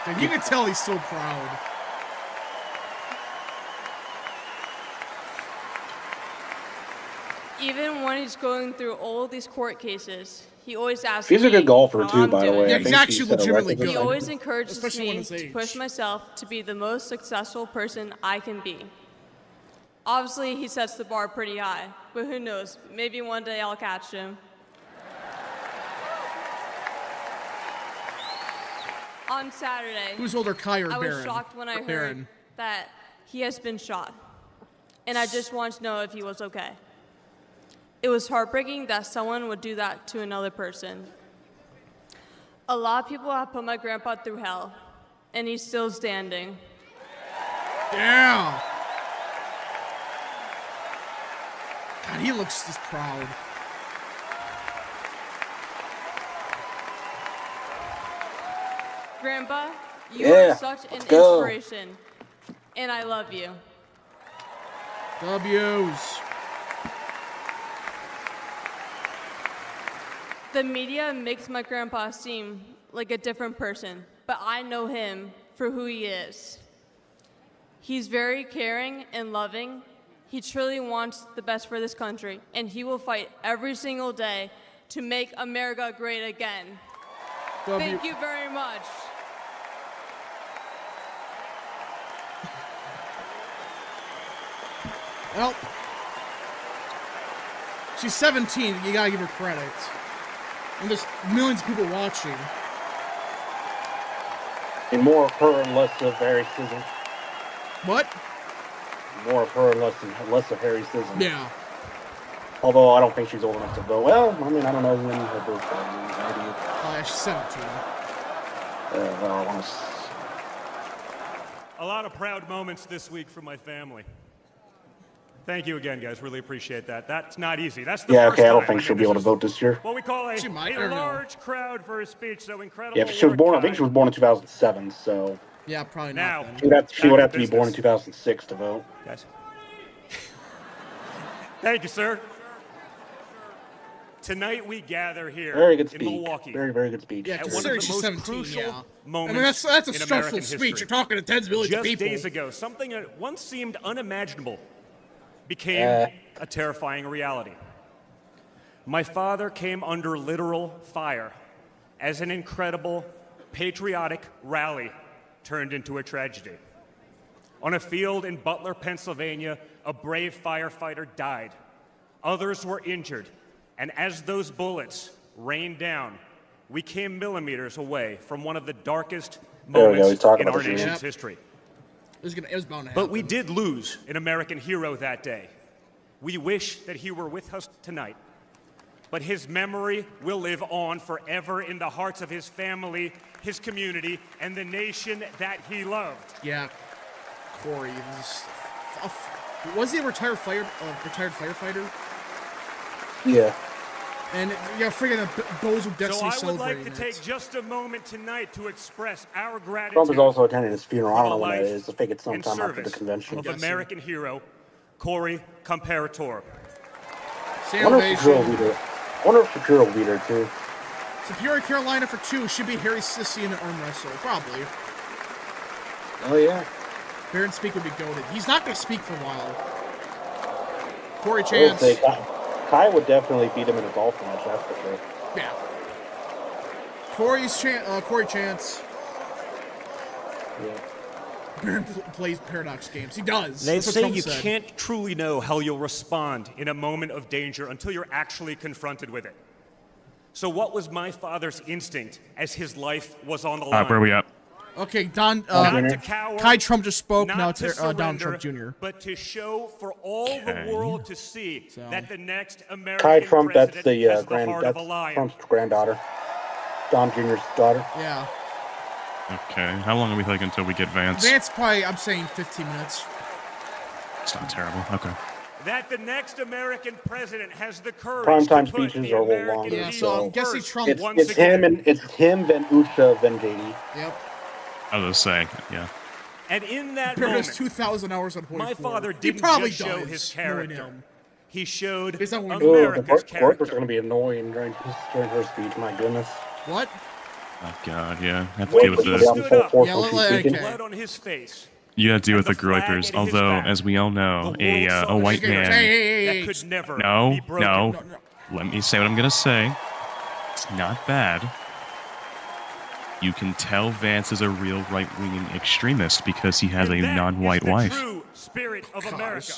And you can tell he's so proud. Even when he's going through all these court cases, he always asks He's me a good golfer how too, I'm by the doing. way. Yeah, I he's think actually set a legitimately record. good. He always encourages Especially when me his to age. push myself to be the most successful person I can be. Obviously, he sets the bar pretty high, but who knows? Maybe one day I'll catch him. On Saturday, Who's older, Kai or I was Barron? shocked when I heard Barron. that he has been shot, and I just wanted to know if he was okay. It was heartbreaking that someone would do that to another person. A lot of people have put my grandpa through hell, and he's still standing. Yeah. God, he looks just proud. Grandpa, you Yeah, are such an let's go. inspiration, and I love you. W's. The media makes my grandpa seem like a different person, but I know him for who he is. He's very caring and loving. He truly wants the best for this country, and he will fight every single day to make America great again. Thank you very much. Well, she's 17. You gotta give her credit. And there's millions of people watching. And more of her and less of Harry Sism. What? More of her and less of Harry Sism. Yeah. Although I don't think she's old enough to vote. Well, I mean, I don't know when her birthday is. Maybe. Oh, yeah, she's 17. Well, I want to. A lot of proud moments this week for my family. Thank you again, guys. Really appreciate that. That's not easy. That's the Yeah, first okay. I don't time. think she'll be able to vote this year. What we call She might, I a don't know. large crowd for a speech. So incredible. Yeah, if she was work, born. I Kai. think she was born in 2007. So Yeah, probably Now- not then. she would Back have to to be born in business. 2006 to vote. Guys. Thank you, sir. Tonight we gather here Very good in speech. Milwaukee. Very, very good speech. Yeah, At one of considering the she's most 17, crucial yeah. I moments mean, that's a in stressful American speech. history. You're talking to tens of millions Just of people. days ago, something that once seemed unimaginable became a terrifying reality. My father came under literal fire as an incredible, patriotic rally turned into a tragedy. On a field in Butler, Pennsylvania, a brave firefighter died. Others were injured, and as those bullets rained down, we came millimeters away from one of the darkest There we go, he's moments talking in about our the dream. nation's Yep. history. It was bound to happen. But we did lose an American hero that day. We wish that he were with us tonight. But his memory will live on forever in the hearts of his family, his community, and the nation that he loved. Yeah, Corey. Was he a retired firefighter? Yeah. And yeah, freaking the Bows of Destiny So I would like celebrating to take it. just a moment tonight to express our gratitude Trump is also attending his funeral. I for don't know the when that life is. I think it's and sometime after the service convention. of American hero Corey Comparator. Same I wonder if Shapiro will ovation. be there. I wonder if Shapiro will be there too. Superior Carolina for 2 should be Harry Sissy in an arm wrestle. Probably. Oh yeah. Baron Speak would be goated. He's not going to speak for a while. Corey I would Chance. say Kai would definitely beat him in a golf match. That's for sure. Yeah. Corey Chance. Yeah. Barron plays Paradox games. He does. They That's what say Trump you said. can't truly know how you'll respond in a moment of danger until you're actually confronted with it. So what was my father's instinct as his life was on the line? Where are we at? Okay, Don. Not to cower, Kai Trump just spoke. not Now to it's Donald surrender, Trump Jr. but to show for all the world to see that the next American Kai Trump, that's president the has grand. heart That's of a lion. Trump's granddaughter. Don Jr.'s daughter. Yeah. Okay, how long are we thinking until we get Vance? Vance probably, I'm saying 15 minutes. It's not terrible. Okay. That the next American president has the courage Primetime to put speeches the are a little American longer, Yeah, people so I'm guessing first Trump. once It's again. him and then Usha, then JD. Yep. I was saying, yeah. And in that Barron has moment, 2,000 hours on 44. my father He didn't probably just show does, his knowing character. him. He showed Based on what we know. Oh, the America's workers are character. going to be annoying during her speech. My goodness. What? Oh god, yeah. Have to deal with He the stood up. Yeah, okay. Blood on his face. you gotta deal with the and the flag groypers. at his Although, back. as we all know, The world a saw white the man. that could never No, be broken. no. Let me say what I'm gonna say. It's not bad. You can tell Vance is a real right-wing extremist because he has And a that non-white is the wife. True spirit of America.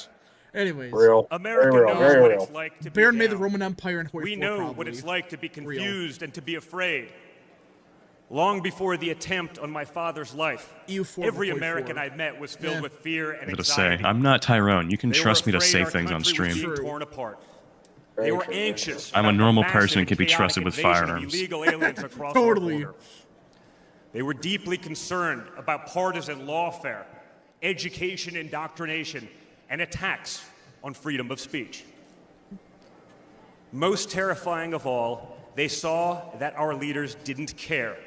Anyways. Real. America Very real. knows Very what real. it's like to be Barron made the down. Roman Empire in 44, We know probably. what it's like to be confused and to be afraid. Long before the attempt on my father's life, EU4 every before American E4. I met was filled Yeah. with fear and I'm gonna anxiety. say, I'm not Tyrone. You can They were trust me to afraid say our things on country was stream. being torn apart. Very They were true. anxious. I'm a about the normal massive person and can be chaotic trusted with invasion of firearms. Illegal aliens across Totally. our border. They were deeply concerned about partisan lawfare, education indoctrination, and attacks on freedom of speech. Most terrifying of all, they saw that our leaders didn't care,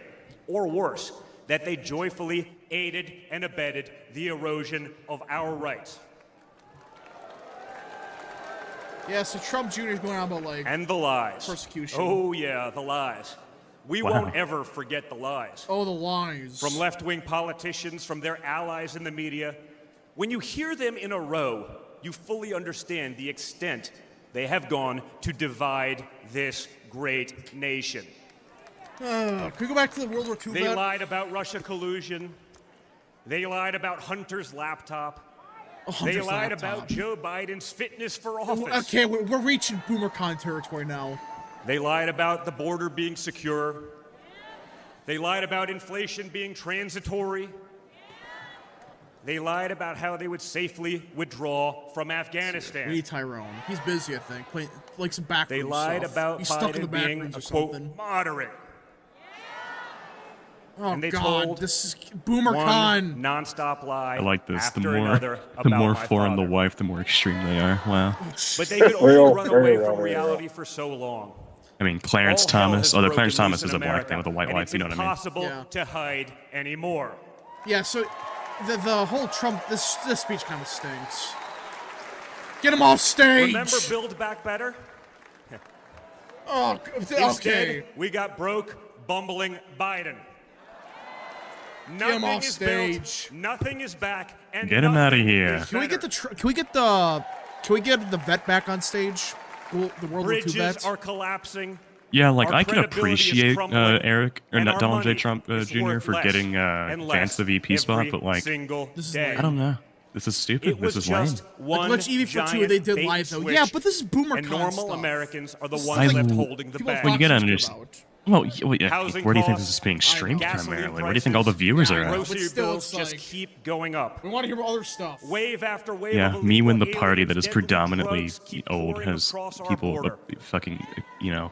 or worse, that they joyfully aided and abetted the erosion of our rights. Yeah, so Trump Jr. is going on about, like, And the lies. persecution. Oh, yeah, the lies. We Wow. won't ever forget the lies. Oh, the lies. From left-wing politicians, from their allies in the media. When you hear them in a row, you fully understand the extent they have gone to divide this great nation. Can we go back to the World War II They vet? lied about Russia collusion. They lied about Hunter's laptop. Oh, They Hunter's lied laptop. about Joe Biden's fitness for office. Okay, we're reaching BoomerCon territory now. They lied about the border being secure. They lied about inflation being transitory. They lied about how they would safely withdraw from Afghanistan. We need Tyrone. He's busy, I think. Playing like some backroom They lied stuff. about He's stuck in the Biden back being rooms a or quote something. moderate. Oh and they God, told this is One BoomerCon. nonstop lie. I like this. After The more, another the about more my foreign the father. wife, the more extreme they are. Wow. But they could only Real, run very away real, from very real. reality for so long. I mean, Clarence All hell Thomas. has Although broken Clarence Thomas loose is in a black America, man with a white and wife. it's You know what I mean? impossible Yeah. to hide anymore. Yeah, so the whole Trump this speech kind of stinks. Get him off stage. Remember Build Back Better? Oh, Instead, okay. we got broke, bumbling Biden. him Nothing off is stage. built, nothing is back, and Get him outta nothing here. is Can we get better. can we get the vet back on stage? The World War II Bridges vet. are collapsing. Yeah, like Our I can credibility is appreciate crumbling, Eric or and not our Donald J. money Trump is Jr. worth for less getting and Vance less the VP spot, every but like single This is day. lame. I don't know. This is stupid. It was This is lame. just one Much EV for two giant they did bait live and though. switch, Yeah, but this is BoomerCon and normal stuff. Americans are the This is ones like left holding the people bag. Well, you gotta talk understand. about. Well, yeah, Housing where do you think costs, this is being streamed gasoline primarily? Where do you think all the prices, viewers are yeah, at? but Grocery still, bills it's just like- keep going up. We want to hear other stuff. Wave after wave. Yeah, of me illegal when the party aliens, that is deadly predominantly drugs keep old pouring has across our people border. fucking, pandering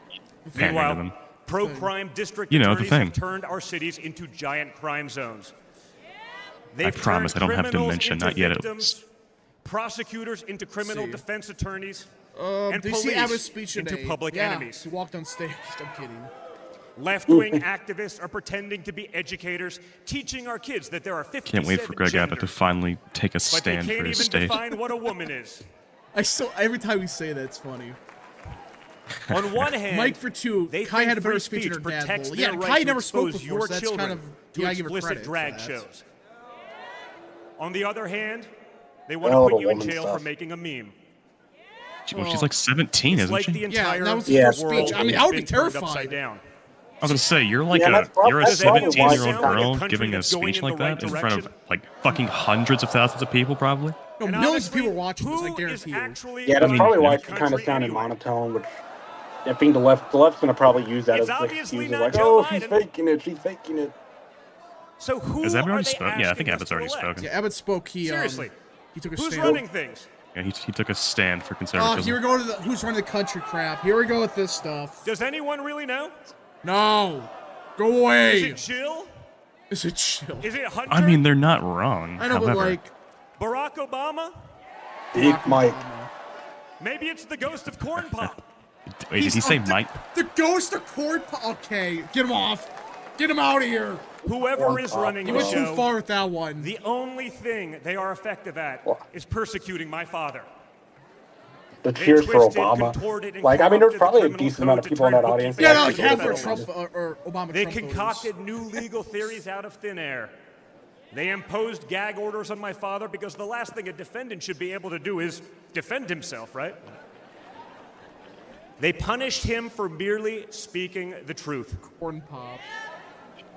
to Meanwhile, them. pro-crime district You know, the attorneys thing. have turned our cities into giant crime zones. They've I promise I turned don't have criminals dementia, into not yet at victims, least. prosecutors into criminal See. defense attorneys, and Did you see Abbott's police speech into today? public Yeah, enemies. he walked on stage. I'm kidding. Left-wing activists are pretending to be educators, teaching our kids that there are 57 Can't wait for Greg Abbott to genders, finally take a but they stand can't for his even state. define what a woman is. Every time we say that, it's funny. On one hand, Mike for two. they Kai think had a better free speech in her dad protects bowl. their Yeah, right Kai to never spoke expose before, your so that's children kind of to yeah, I give her explicit credit for drag that. shows. On the other hand, they want Well, to put the you in woman jail stuff. for making a meme. Well, she's like 17, It's isn't like she? the entire that was the world first speech. I mean, has I would be been turned terrified. upside down. I was gonna say, you're like Yeah, you're a that's probably why 17-year-old it's like a girl country giving a that's going speech in like the right that in front of direction. like fucking hundreds of thousands of people, probably. No, And millions of honestly, people watching this, I who is guarantee you. actually Yeah, that's mean, probably why yeah. it kind of country sounded anyway? monotone, which I think the left's gonna probably use that It's as an obviously excuse of not like, Joe oh, she's Biden. faking it, she's faking it. So who Has Abbott are already they spoken? Yeah, I think asking us Abbott's to already elect? spoken. Yeah, Abbott spoke. Seriously, He took a who's stand. running things? Yeah, he took a stand for Oh, conservatism. here we go to the who's running the country crap. Here we go with this stuff. Does anyone really know? No. Go away. Is it Jill? Is it chill? Is it Hunter? I mean, they're not wrong. I know, However, but like. Barack Obama? Big Mike. Maybe it's the ghost of Corn Pop. wait, did he say Mike? The ghost of Corn Pop. Okay, get him off. Get him out of here. Whoever is running You the went too show, far with that one. the only thing they are effective at is persecuting my father. The cheers for twisted, Obama. contorted, and Like, I mean, there's corrupted the probably a criminal decent amount of code people in to that turn audience. Yeah, that no, like actually half voted are for Trump this. or Obama. They Trump voters. concocted new legal theories out of thin air. They imposed gag orders on my father because the last thing a defendant should be able to do is defend himself, right? They punished him for merely speaking the truth. Corn Pop.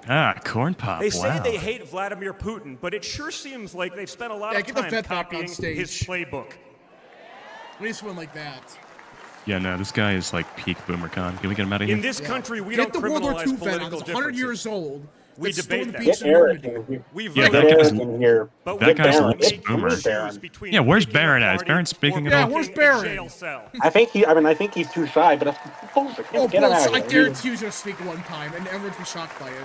Ah, corn pop. They say wow. they hate Vladimir Putin, but it sure seems like they've spent a lot Yeah, of get the time vet back on copying stage. his playbook. We need someone like that. Yeah, no, this guy is like peak BoomerCon. Can we get him out of here? In this country, we Get don't the World War criminalize II vet on. political He's 100 differences. years old. We that stormed debate the that. beach Get in Eric Normandy. in here. We Yeah, vote, that Get guy's- Eric in here. but that we guy's don't a make boomer. choose Baron. between Yeah, where's picking a Baron at? Is party Baron speaking or at all? Yeah, picking where's a Baron? jail cell. I think he's too shy, but that's bullshit. Oh, Get him out Bulls, of I here. guarantee he's going to speak one time, and everyone's be shocked by it.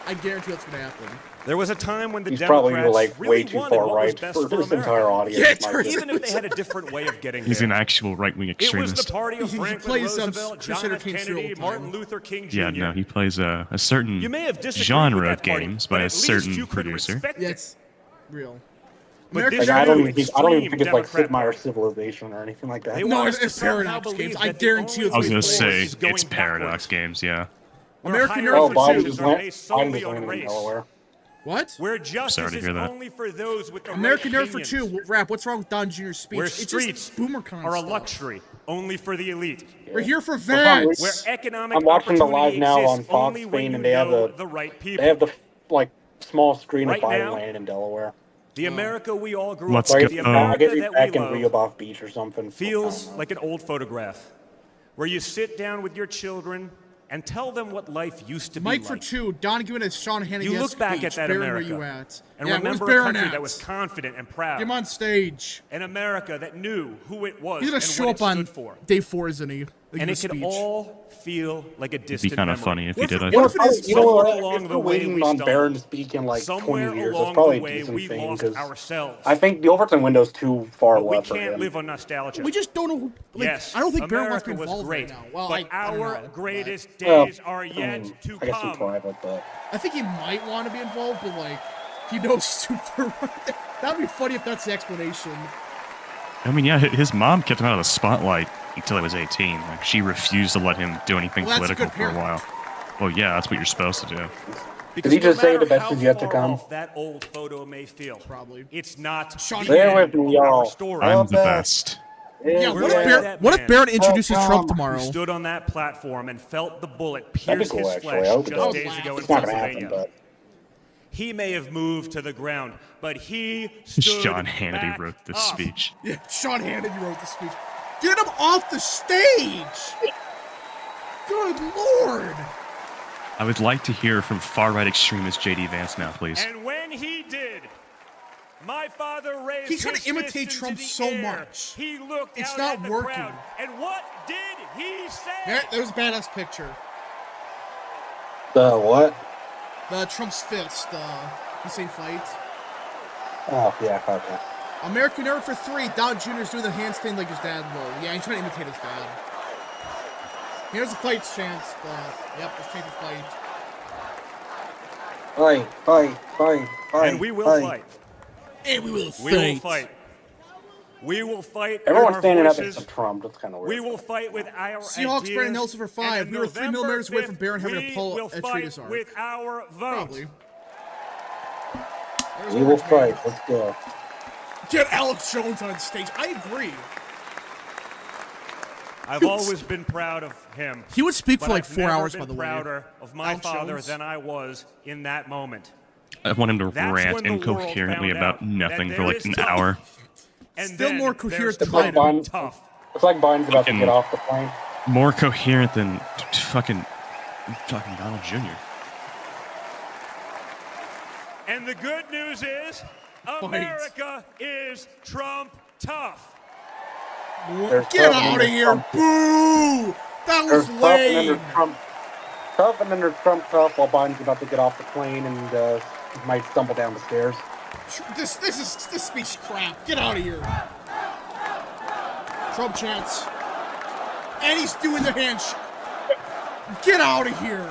I guarantee that's going to happen. There was a time when the He's probably Democrats like really way too wanted far what was right best for this America. entire audience. Yeah, my turns goodness. Even if they had a different way of getting He's there. an actual right-wing It was the extremist. party of He Franklin plays, Roosevelt, John Crusader F. Kings 2 all Kennedy, the time. Martin Luther King Jr. Yeah, no, he plays a certain You may have disagreed genre with of that party, games but by a at least certain you could producer. respect Yeah, it. it's real. But American this Like, I new don't even think it's extreme like Sid Democrat Meier's party. Civilization or anything like that. They No, want it's us to somehow Paradox believe games. that I the guarantee only it's I was way gonna forward say is going it's Paradox backwards. games, yeah. Where American higher Nerd Oh, for Biden two. is institutions are based Biden solely is on landing in race. Delaware. What? Where justice to is hear that. only for those with the American right Nerd for opinions. 2. Rap, what's wrong with Don Jr.'s speech? Where It's streets just BoomerCon are a stuff. luxury only for the elite. We're here for some Vance. Where economic I'm watching the opportunity live now on exists Fox only when Spain, you and they have know the the right people. they have the like small screen Right of Biden now, landing in Delaware. The America we all grew Let's up go. with, the I America guess he's that back we in love, Rehoboth Beach or something. feels like an old photograph where you sit down with your children and tell them what life used to be Mike like. for 2. Don giving us Sean Hannity. You look back at that Baron, America where you at? and Yeah, where's remember a Baron country at? that was confident and proud. Get him on stage. An America that knew who it was He's going and to show what up it on stood for. day 4, isn't he? Like And the it could speech. all feel like a It'd distant be kind of memory. funny if he What did. if- I what think. if it is You know what? Somewhere along If the we're way waiting we on stumbled. Barron to speak in like Somewhere 20 years. That's along probably the a way decent we thing lost because ourselves. I think the Overton window's too far But we left for can't him. live on nostalgia. We just don't know. Like, Yes, I don't think Baron wants to be America was involved great, right now. Well, but I don't our know, greatest Well, days are I yet mean, to I guess in come. private, but I think he might want to be involved, but like, he knows he's too far right there. That'd be funny if that's the explanation. I mean, yeah, his mom kept him out of the spotlight until he was 18. Like, she refused to let him do anything Well, that's a political good for a parent. while. Well, yeah, that's what you're supposed to do. Because Did he just no say matter the best how is yet to far come? off that old photo may feel, Probably. it's not Sean the Bear end with me, of our y'all. story. I'm the best. Yeah, We're what like if, that what if man. Barron introduces Oh, Trump Tom. tomorrow? Who stood on that platform and felt the bullet That'd be pierce cool, his actually. I flesh hope it just does. days ago in It's not gonna happen, Pennsylvania. but He may have moved to the ground, but he stood Sean Hannity back wrote this up. speech. Yeah, Sean Hannity wrote the speech. Get him off the stage! Good lord! I would like to hear from far-right extremist JD Vance now, please. And when he did, my father raised He's trying to his imitate fist into Trump the so air. much. He looked It's out not at the working. crowd, and what did he say? There's a badass picture. the what? The Trump's fist, Hussein fight. Oh yeah, okay. American Nerd for 3. Don Jr.'s doing the handstand like his dad will. Yeah, he's trying to imitate his dad. Here's the fight chance. Yep, let's change the fight. Fight. And we will fight. And we will fight. We will fight. We will fight. with Everyone's our standing up voices. except Trump. That's kind of weird. We will fight with our Seahawks, ideas. Brandon Nelson for 5. and We on were 3 November millimeters away from 5th, Barron having to pull we will a fight treatise arc. with our vote. Probably. There's We will Orange Man. fight. Let's go. Get Alex Jones on stage. I agree. I've always been proud of him. He would speak for but like I've 4 never hours, been by the way. prouder of my Alex father Jones. than I was in that moment. I want him to That's rant when the world incoherently found about out nothing that for there like is an tough. hour. And Still then more coherent there's than It's like Biden. tough. It's like Biden's about to Fucking- get off the plane. More coherent than fucking Donald Jr. And the good news is, America is Trump tough. There's Get tough and out of there's here! Trump. Boo! That was There's tough and then lame. there's Trump. Tough and then there's Trump tough while Biden's about to get off the plane and might stumble down the stairs. This speech is crap. Get out of here. Trump chants. And he's doing the handshake. Get out of here.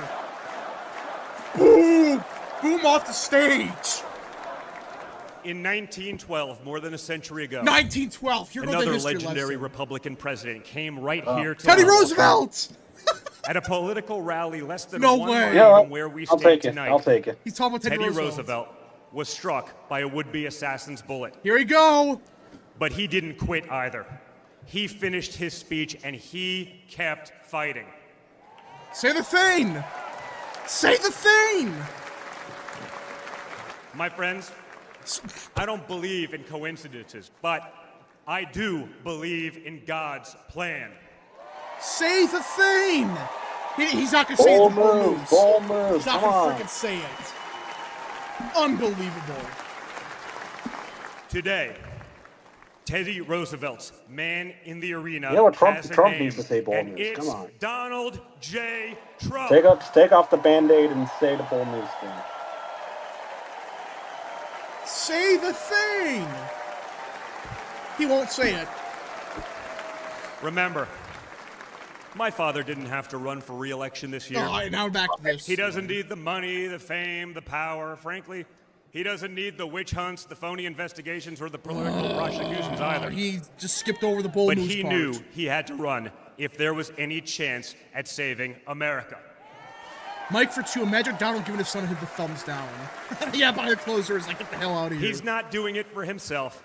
Boom! Boom off the stage. In 1912, more than a century ago, 1912. Here goes the another history legendary lesson. Republican president came right here to Teddy Iowa Roosevelt. at a political rally less than No 1 way. mile Yeah, from where we I'll stand take it. tonight. I'll take it. He's talking about Teddy, Teddy Roosevelt. Roosevelt was struck by a would-be assassin's bullet, Here we go. but he didn't quit either. He finished his speech and he kept fighting. Say the thing. Say the thing. My friends, I don't believe in coincidences, but I do believe in God's plan. Say the thing. He's not gonna say Ball the whole move, news. ball move. He's not Come gonna on. freaking say it. Unbelievable. Today, Teddy Roosevelt's man in the arena. You know what, Trump has a needs name, to say ball and news. it's Come on. Donald J. Trump. Take off the Band-Aid and say the bull news thing. Say the thing. He won't say it. Remember, my father didn't have to run for re-election this year. All right, now back to this. He doesn't need the money, the fame, the power. Frankly, he doesn't need the witch hunts, the phony investigations, or the political prosecutions either. He just skipped over the bull But news he part. knew he had to run if there was any chance at saving America. Mike for 2. Imagine Donald giving his son the thumbs down. Yeah, behind the closer is like, get the hell out of here. He's not doing it for himself.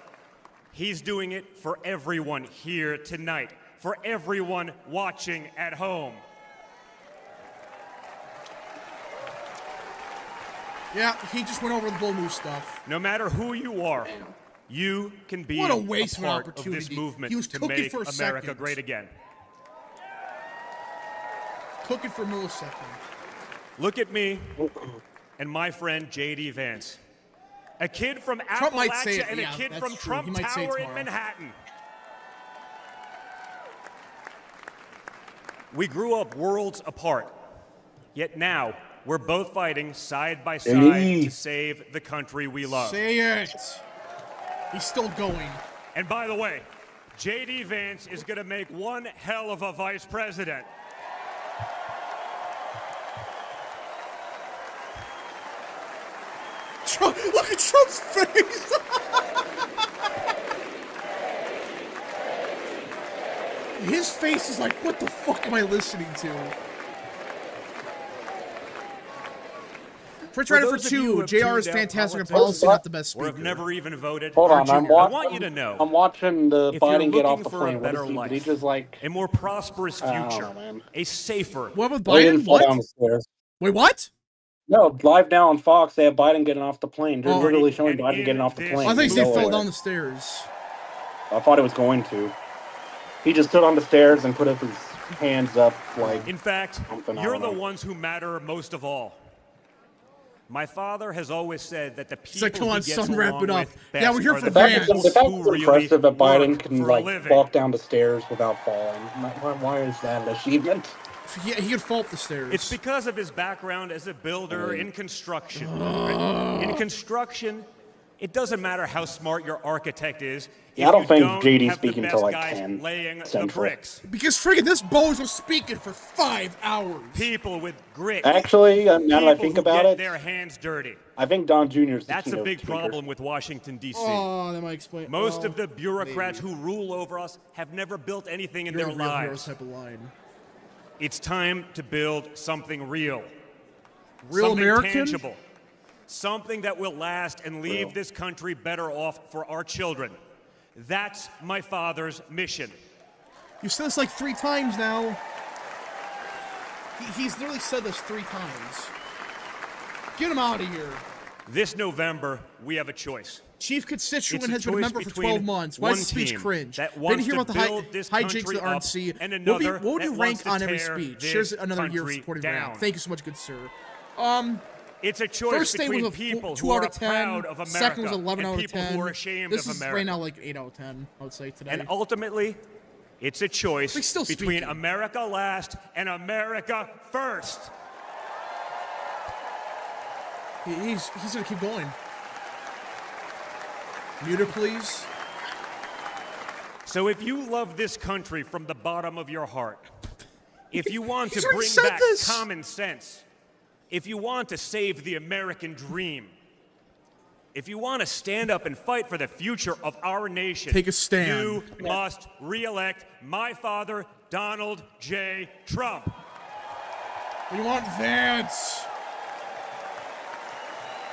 He's doing it for everyone here tonight, for everyone watching at home. Yeah, he just went over the bull news stuff. No matter who you are, you can be What a waste of an part of opportunity. this movement He was to cooking make for a America second. great again. Cooking for a millisecond. Look at me and my friend JD Vance. A kid from Trump might say Appalachia it, and yeah, a kid that's from true. He Trump might say it Tower in tomorrow. Manhattan. We grew up worlds apart, yet now we're both fighting side by side JD. to save the country we love. Say it. He's still going. And by the way, JD Vance is going to make one hell of a vice president. Trump, look at Trump's face. His face is like, what the fuck am I listening to? Fritz Rider for those of you 2. who have JR is tuned out fantastic at politics policy, not the best or speaker. have never even voted, Hold on, Junior. I'm I watching. want you to know, I'm watching the if Biden you're get off looking the for plane. a What better is he? life, Did he just like? a more prosperous I don't future, know, man. a safer, What with Oh, he Biden? didn't fall down the What? stairs. Wait, what? No, live now on Fox, they have Biden getting off the plane. They're Oh. literally showing And Biden in getting off the this plane. I think in he fell Delaware. down the stairs. I thought he was going to. He just stood on the stairs and put up his hands up like. In fact, Something, I you're don't the know. ones who matter most of all. My father has always said that the people like, come on, he gets son, wrap along it up. with Yeah, best we're here are for the The fact, Vance. people the fact who it's really impressive that Biden work can for a like living. walk down the stairs without falling. Why is that an achievement? Yeah, he could fall up the stairs. It's because of his background as a builder in construction. Right? In construction, it doesn't matter how smart your architect is. Yeah, I if don't you think don't JD's have the speaking best till, like, guys 10 laying the Central. bricks. because friggin' this bozo speaking for 5 hours. People with grit. Actually, now that I people think who about get it, their hands dirty. I think Don Jr. is the That's a keynote big speaker. problem with Washington, D.C. Oh, that might explain. Most oh, of the bureaucrats maybe. who rule over us have never built anything in You're their a real hero lives. type of line. It's time to build something real. Real something American? tangible. Something that will last and leave Real. this country better off for our children. That's my father's mission. You've said this like 3 times now. He's literally said this 3 times. Get him out of here. This November, we have a choice. Chief constituent It's a has been a choice member for between 12 months. Why is the speech one team cringe? that Been wants here to about the build this hijinks country of the up, RNC. and What another would you that rank wants to on every tear speech? this Here's another year of country supporting down. rap. Thank you so much, good sir. It's a choice First day between was a people 2 who out are of 10. proud of America Second was 11 and out of people 10. who are ashamed This of is America. right now like 8 out of 10, I would say today. And ultimately, it's a choice He's still between speaking. America last and America first. He's gonna keep going. Muter, please. So if you love this country from the bottom of your heart, if you want He's to already bring said back this. common sense, if you want to save the American dream, if you want to stand up and fight for the future of our nation, Take a stand. you must re-elect my father, Donald J. Trump. We want Vance.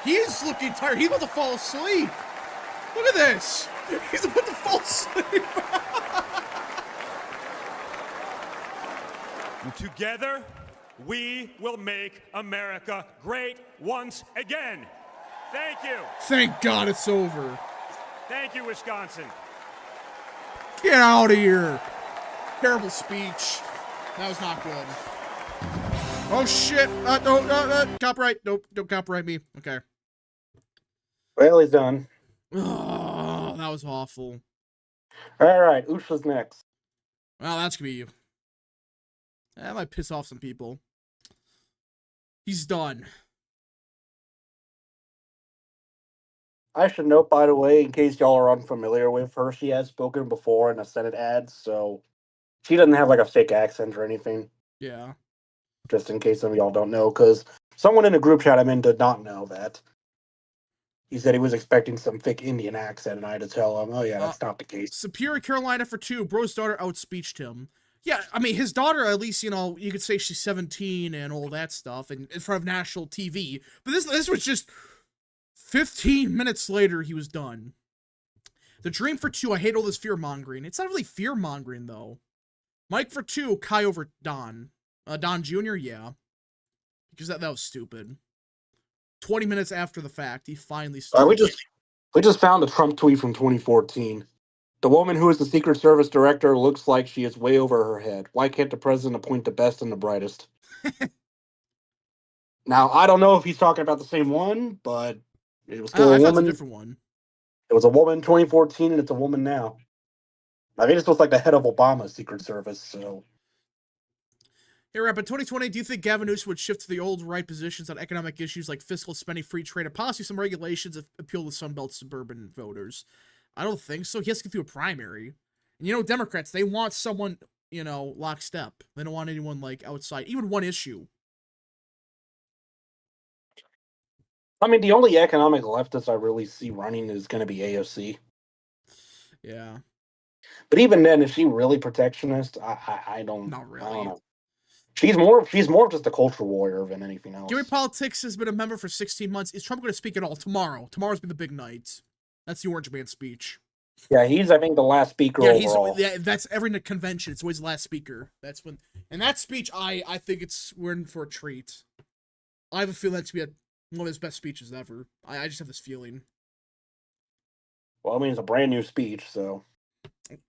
He's looking tired. He's about to fall asleep. Look at this. He's about to fall asleep. Together, we will make America great once again. Thank you. Thank God it's over. Thank you, Wisconsin. Get out of here. Terrible speech. That was not good. Oh shit. No, copyright. Nope, don't copyright me. Okay. Well, he's done. Oh, that was awful. All right, Usha's next. Well, that's gonna be you. That might piss off some people. He's done. I should note, by the way, in case y'all are unfamiliar with her, she has spoken before in a Senate ad, so she doesn't have like a fake accent or anything. Yeah. Just in case some of y'all don't know, because someone in the group chat I'm in did not know that. He said he was expecting some fake Indian accent, and I had to tell him, oh yeah, that's not the case. Superior Carolina for 2. Bro's daughter outspeeched him. Yeah, I mean, his daughter, at least, you know, you could say she's 17 and all that stuff, and in front of national TV. But this was just 15 minutes later, he was done. The Dream for 2, I hate all this fear-mongering. It's not really fear-mongering, though. Mike for 2, Kai over Don. Don Jr., yeah. Because that was stupid. 20 minutes after the fact, he finally started. We just found a Trump tweet from 2014. The woman who is the Secret Service director looks like she is way over her head. Why can't the president appoint the best and the brightest? Now, I don't know if he's talking about the same one, but it was still I a thought it was woman. a different one. It was a woman in 2014, and it's a woman now. I mean, this looks like the head of Obama's Secret Service, so... Hey, Rap, in 2020, do you think Gavin Newsom would shift to the old right positions on economic issues like fiscal spending, free trade, and possibly some regulations that appeal to Sunbelt suburban voters? I don't think so. He has to get through a primary. And you know, Democrats, they want someone, you know, lockstep. They don't want anyone, like, outside. Even one issue. I mean, the only economic leftist I really see running is going to be AOC. Yeah. But even then, is she really protectionist? I don't... Not really. I don't know. She's more of just a cultural warrior than anything else. Gary Politics has been a member for 16 months. Is Trump going to speak at all tomorrow? Tomorrow's been the big night. That's the Orange Man speech. Yeah, he's, I think, the last speaker overall. That's every convention. It's always the last speaker. That's when... And that speech, I think we're in for a treat. I have a feeling that to be one of his best speeches ever. I just have this feeling. Well, I mean, it's a brand new speech, so...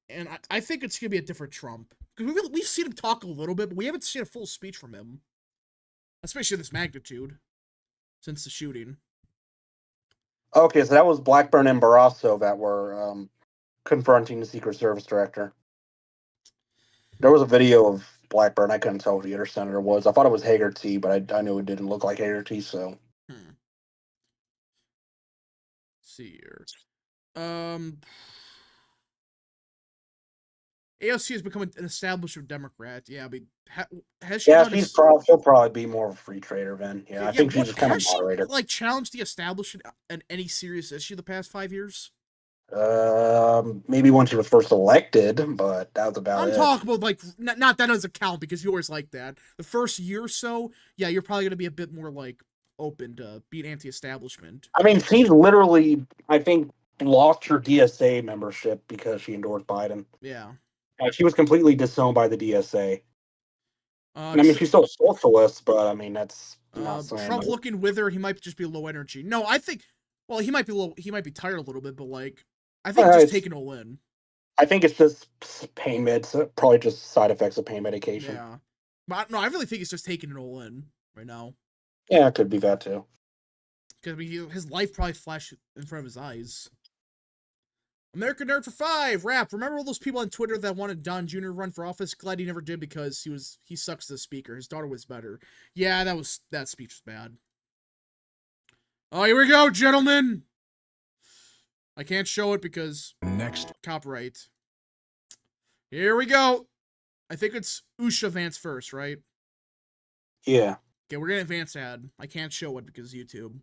And I think it's going to be a different Trump. Because we've seen him talk a little bit, but we haven't seen a full speech from him. Especially this magnitude. Since the shooting. Okay, so that was Blackburn and Barrasso that were confronting the Secret Service director. There was a video of Blackburn. I couldn't tell who the other senator was. I thought it was Hagerty, but I knew it didn't look like Hagerty, so... Let's see here. AOC has become an established Democrat. Yeah, I mean, has she? Yeah, she'll probably be more of a free trader then. Yeah, I think she's just kind of moderator. Has she, like, challenged the establishment in any serious issue the past 5 years? Maybe when she was first elected, but that was about it. I'm talking about, like, not that doesn't count because you always like that. The first year or so, yeah, you're probably going to be a bit more, like, open to being anti-establishment. I mean, she's literally, I think, lost her DSA membership because she endorsed Biden. Yeah. She was completely disowned by the DSA. And I mean, she's still a socialist, but I mean, that's not saying Trump much. looking with her, he might just be low energy. No, I think, well, he might be tired a little bit, but like, I think just taking all in. I think it's just pain meds, probably just side effects of pain medication. Yeah. But no, I really think he's just taking it all in right now. Yeah, it could be that too. Because I mean, his life probably flashed in front of his eyes. American Nerd for 5, rap. Remember all those people on Twitter that wanted Don Jr. to run for office? Glad he never did because he sucks as a speaker. His daughter was better. Yeah, that speech was bad. Oh, here we go, gentlemen. I can't show it because next copyright. Here we go. I think it's Usha Vance first, right? Yeah. Okay, we're getting Vance ad. I can't show it because of YouTube.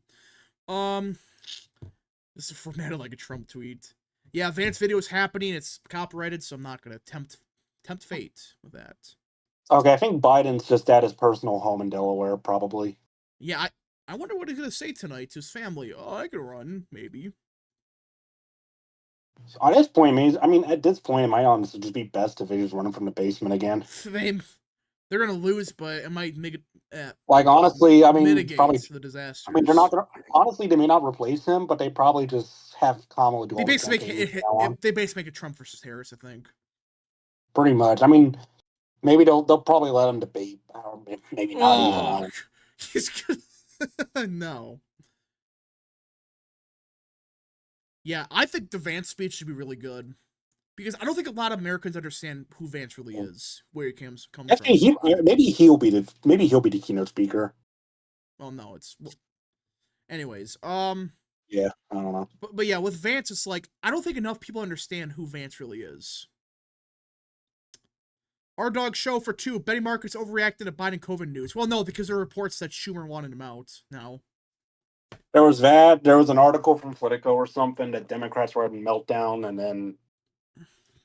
This is formatted like a Trump tweet. Yeah, Vance video is happening. It's copyrighted, so I'm not gonna tempt fate with that. Okay, I think Biden's just at his personal home in Delaware, probably. Yeah, I wonder what he's gonna say tonight to his family. Oh, I could run, maybe. So at this point, at this point, it might honestly just be best if he just running from the basement again. They're gonna lose, but it might make it. Like honestly, I mean, mitigate probably the disaster. I mean, they're not gonna. Honestly, they may not replace him, but they probably just have Kamala do They all the basically campaigning. make it Trump versus Harris, I think. Pretty much. I mean, maybe they'll probably let him debate. Or maybe not. Oh, he's no. Yeah, I think the Vance speech should be really good. Because I don't think a lot of Americans understand who Vance really is, where he comes from. Maybe he'll be the keynote speaker. Well, no, it's anyways. Yeah, I don't know. But yeah, with Vance, it's like I don't think enough people understand who Vance really is. Our dog show for 2. Betty Marcus overreacted to Biden COVID news. Well, no, because there are reports that Schumer wanted him out now. There was that. There was an article from Politico or something that Democrats were having a meltdown, and then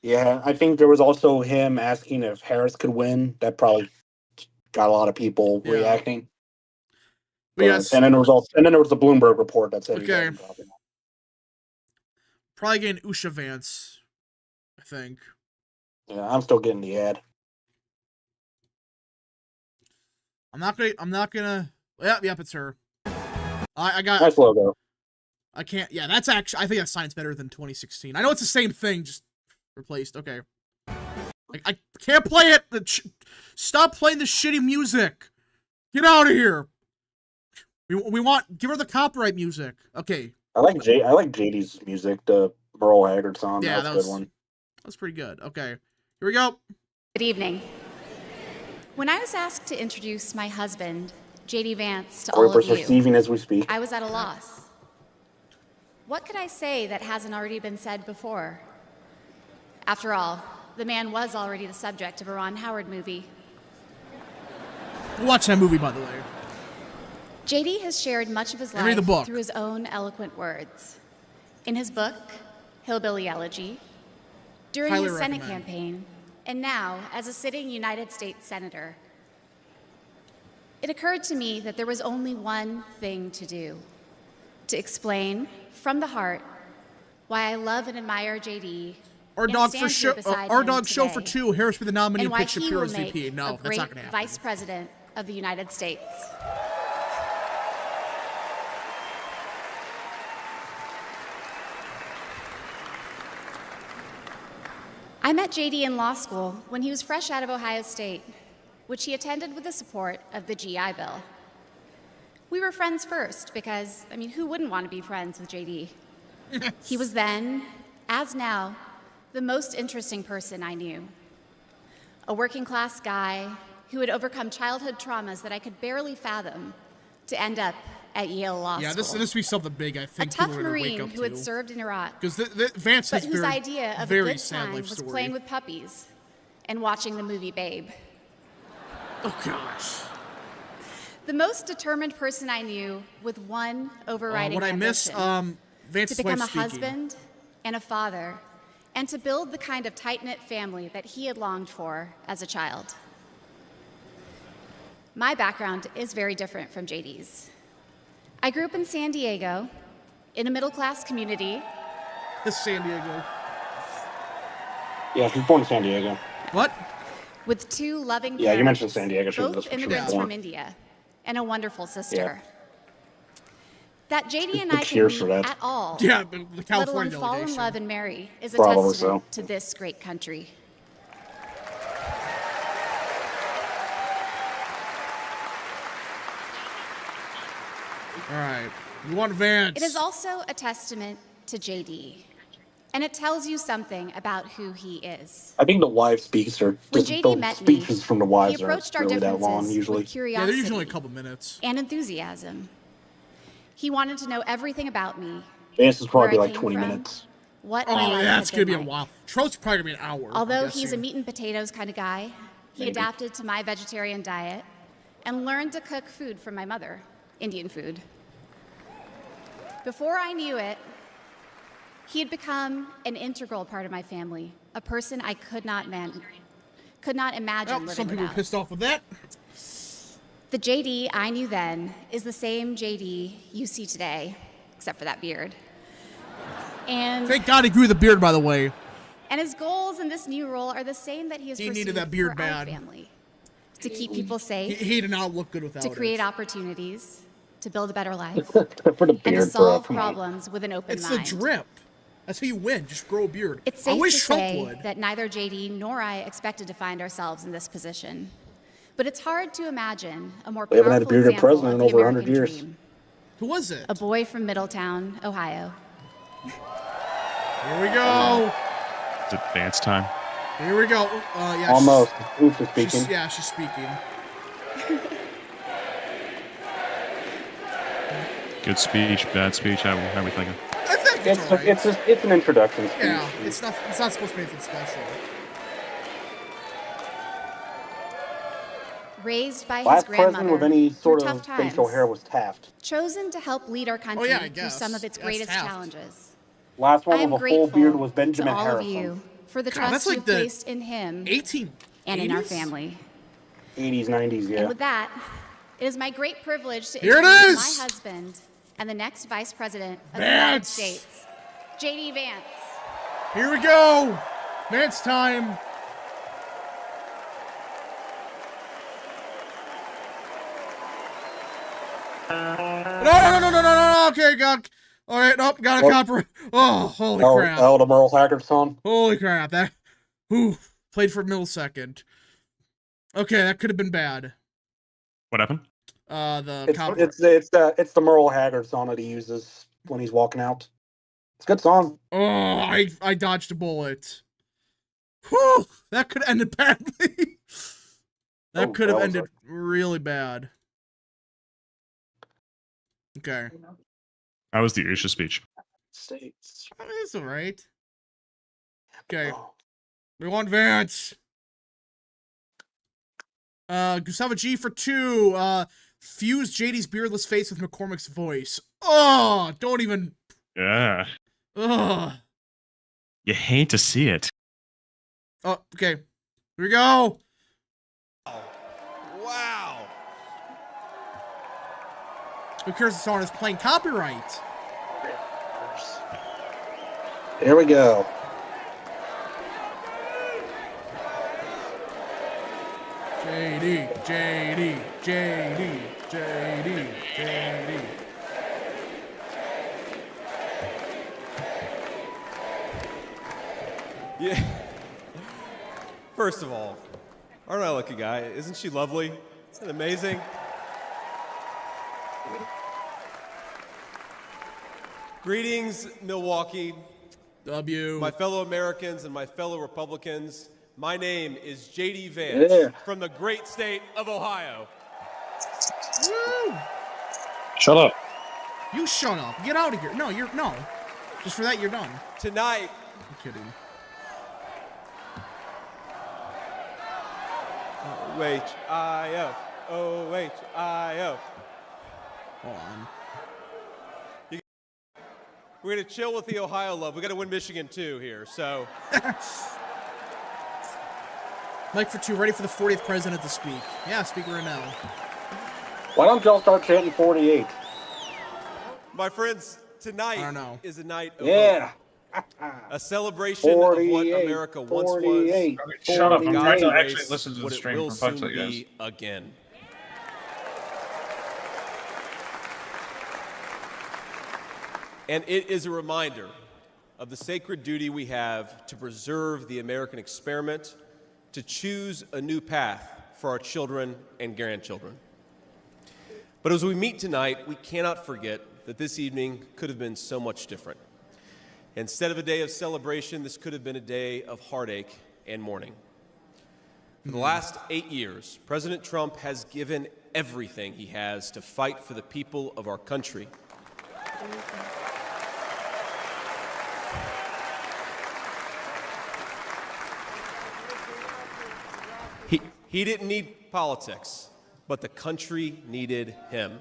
yeah, I think there was also him asking if Harris could win. That probably got a lot of people reacting. But yes, and then there was the Bloomberg report that said okay. Probably getting Usha Vance, I think. Yeah, I'm still getting the ad. I'm not gonna. Yep, it's her. I got nice logo. I can't. Yeah, that's actually. I think that sign's better than 2016. I know it's the same thing, just replaced. Okay. I can't play it. Stop playing the shitty music. Get out of here. We want. Give her the copyright music. Okay. I like JD's music. The Merle Haggard song. Yeah, that's a good one. That's pretty good. Okay. Here we go. Good evening. When I was asked to introduce my husband, JD Vance, to all of you, receiving as we speak. I was at a loss. What could I say that hasn't already been said before? After all, the man was already the subject of a Ron Howard movie. Watch that movie, by the way. JD has shared much of his life through his own eloquent words. In his book, Hillbilly Elegy, during his Senate campaign, and now as a sitting United States Senator. It occurred to me that there was only one thing to do: to explain from the heart why I love and admire JD. Our dog show for 2. Harris be the nominee and pick Shapiro as VP. No, that's not gonna happen. Vice President of the United States. I met JD in law school when he was fresh out of Ohio State, which he attended with the support of the GI Bill. We were friends first because, who wouldn't want to be friends with JD? He was then, as now, the most interesting person I knew. A working class guy who had overcome childhood traumas that I could barely fathom to end up at Yale Law School. Yeah, this would be something big, I think. A tough Marine who had served in Iraq. Because Vance has whose idea of a good time was story. Playing with puppies and watching the movie Babe. Oh, gosh. The most determined person I knew with one overriding ambition. Vance to become a husband and a father, and to build the kind of tight-knit family that he had longed for as a child. My background is very different from JD's. I grew up in San Diego, in a middle-class community. San Diego. Yeah, she's born in San Diego. What? With 2 loving Yeah, you parents, mentioned San Diego. She was both just where she was immigrants born. from India, and a wonderful sister. Yeah. That JD and Good I can cheers meet for that. at all, Yeah, but the let alone California fall in delegation. love and marry, is a Probably testament so. to this great country. All right. You want Vance? It is also a testament to JD, and it tells you something about who he is. I think the wives speaks are When just JD the met me, speeches from the he wives approached our aren't really that long differences usually. with Yeah, curiosity they're usually a couple minutes. and enthusiasm. He wanted to know everything about me, Vance is where probably I like came 20 from, minutes. what Oh, my life yeah, that's had gonna been be a like. while. Trout's probably gonna be an hour. Although I'm he's a guessing. meat and potatoes kind of guy, he Maybe. adapted to my vegetarian diet and learned to cook food from my mother, Indian food. Before I knew it, he had become an integral part of my family, a person I could not imagine Oh, living some people are without. pissed off with that. The JD I knew then is the same JD you see today, except for that beard. And Thank God he grew the beard, by the way. his goals in this new role are the same that he has He pursued needed that beard for our bad. family. To keep people safe, He did not look good without to create it. opportunities, to build a better life, For the and to beard, bro. solve Come on. problems with an open It's mind. the drip. That's how you win. Just grow a beard. It's I safe wish to Trump say would. that neither JD nor I expected to find ourselves in this position. But it's hard to imagine a more We haven't had a powerful bearded example president of in the over 100 American years. dream. Who was it? A boy from Middletown, Ohio. Here we go. Is it Vance time? Here we go. Yeah. Almost. Usha speaking. She's speaking. Good speech, bad speech. How are we thinking? I think it's all right. It's an introduction speech. Yeah, it's not supposed to be anything special. Raised by his Last grandmother president with any through sort tough of times, facial hair was Taft. chosen to help lead our country yeah, I through guess. some of its That's greatest Taft. challenges. Last I one am with a full grateful beard was Benjamin to all Harrison. of you for the God, trust that's you like have the placed in him 18. and in our family. 80s, 90s, yeah. And with that, it is my great privilege to Here it introduce is! my husband and the next Vice President of the United Vance! States, JD Vance. Here we go. Vance time. No. Okay, got. All right, nope, got a What? copper. Oh, holy crap. The Merle Haggard song. Holy crap. That. Ooh, played for a millisecond. Okay, that could have been bad. What happened? The copper. It's the Merle Haggard song that he uses when he's walking out. It's a good song. Oh, I dodged a bullet. Whew, that could have ended badly. That could have that was ended really bad. Okay. How was the Usha speech? States. It's alright. Okay. Oh. We want Vance. Gustavo G for 2. Fuse JD's beardless face with McCormick's voice. Oh, don't even. Yeah. Ugh. You hate to see it. Oh, okay. Here we go. Wow. Who cares if the song is playing copyright? Here we go. JD. Yeah. First of all, aren't I a lucky guy? Isn't she lovely? Isn't it amazing? Greetings, Milwaukee. W. My fellow Americans and my fellow Republicans. My name is JD Vance from the great state of Ohio. Woo! Shut up. You shut up. Get out of here. No. Just for that, you're done. Tonight, I'm kidding. O-H-I-O. O-H-I-O. Hold on. We're going to chill with the Ohio love. We got to win Michigan, too, here, so. Mike for 2, ready for the 40th president to speak. Yeah, speak right now. Why don't y'all start chanting 48? My friends, I tonight don't know. is a night of Yeah. hope. A celebration of what America once was. Shut up! I'm trying to God's actually grace, listen to the what it stream will from soon Punch That Guys. be again. And it is a reminder of the sacred duty we have to preserve the American experiment, to choose a new path for our children and grandchildren. But as we meet tonight, we cannot forget that this evening could have been so much different. Instead of a day of celebration, this could have been a day of heartache and mourning. For the last 8 years, President Trump has given everything he has to fight for the people of our country. He didn't need politics, but the country needed him.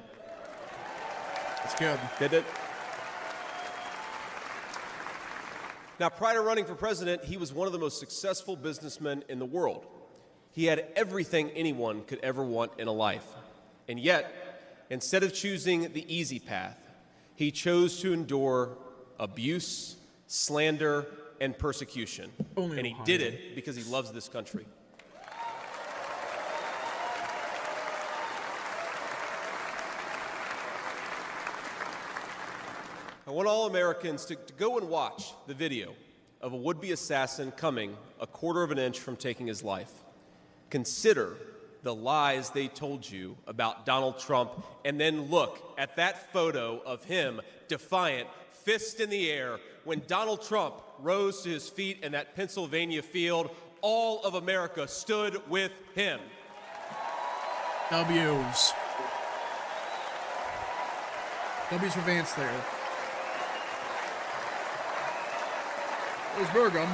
That's good. Did it? Now, prior to running for president, he was one of the most successful businessmen in the world. He had everything anyone could ever want in a life. And yet, instead of choosing the easy path, he chose to endure abuse, slander, and persecution. And he did it because he loves this country. I want all Americans to go and watch the video of a would-be assassin coming a quarter of an inch from taking his life. Consider the lies they told you about Donald Trump, and then look at that photo of him, defiant, fist in the air. When Donald Trump rose to his feet in that Pennsylvania field, all of America stood with him. W's. W's for Vance there. There's Burgum.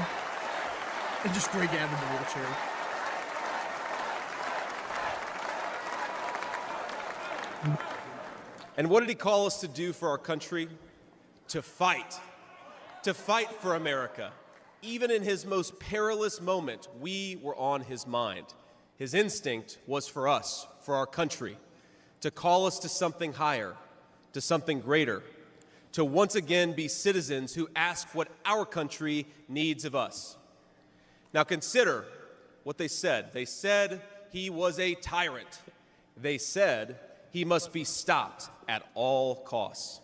And just Greg Abbott in the wheelchair. And what did he call us to do for our country? To fight. To fight for America. Even in his most perilous moment, we were on his mind. His instinct was for us, for our country, to call us to something higher, to something greater, to once again be citizens who ask what our country needs of us. Now consider what they said. They said he was a tyrant. They said he must be stopped at all costs.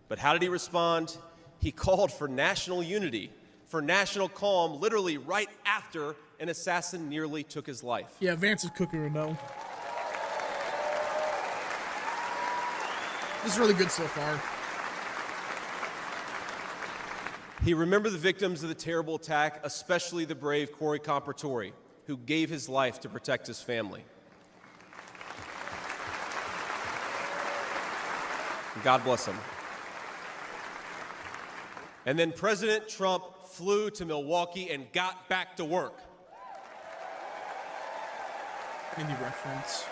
But how did he respond? He called for national unity, for national calm, literally right after an assassin nearly took his life. Yeah, Vance is cooking right now. This is really good so far. He remembered the victims of the terrible attack, especially the brave Corey Compertori, who gave his life to protect his family. God bless him. And then President Trump flew to Milwaukee and got back to work. Indie reference.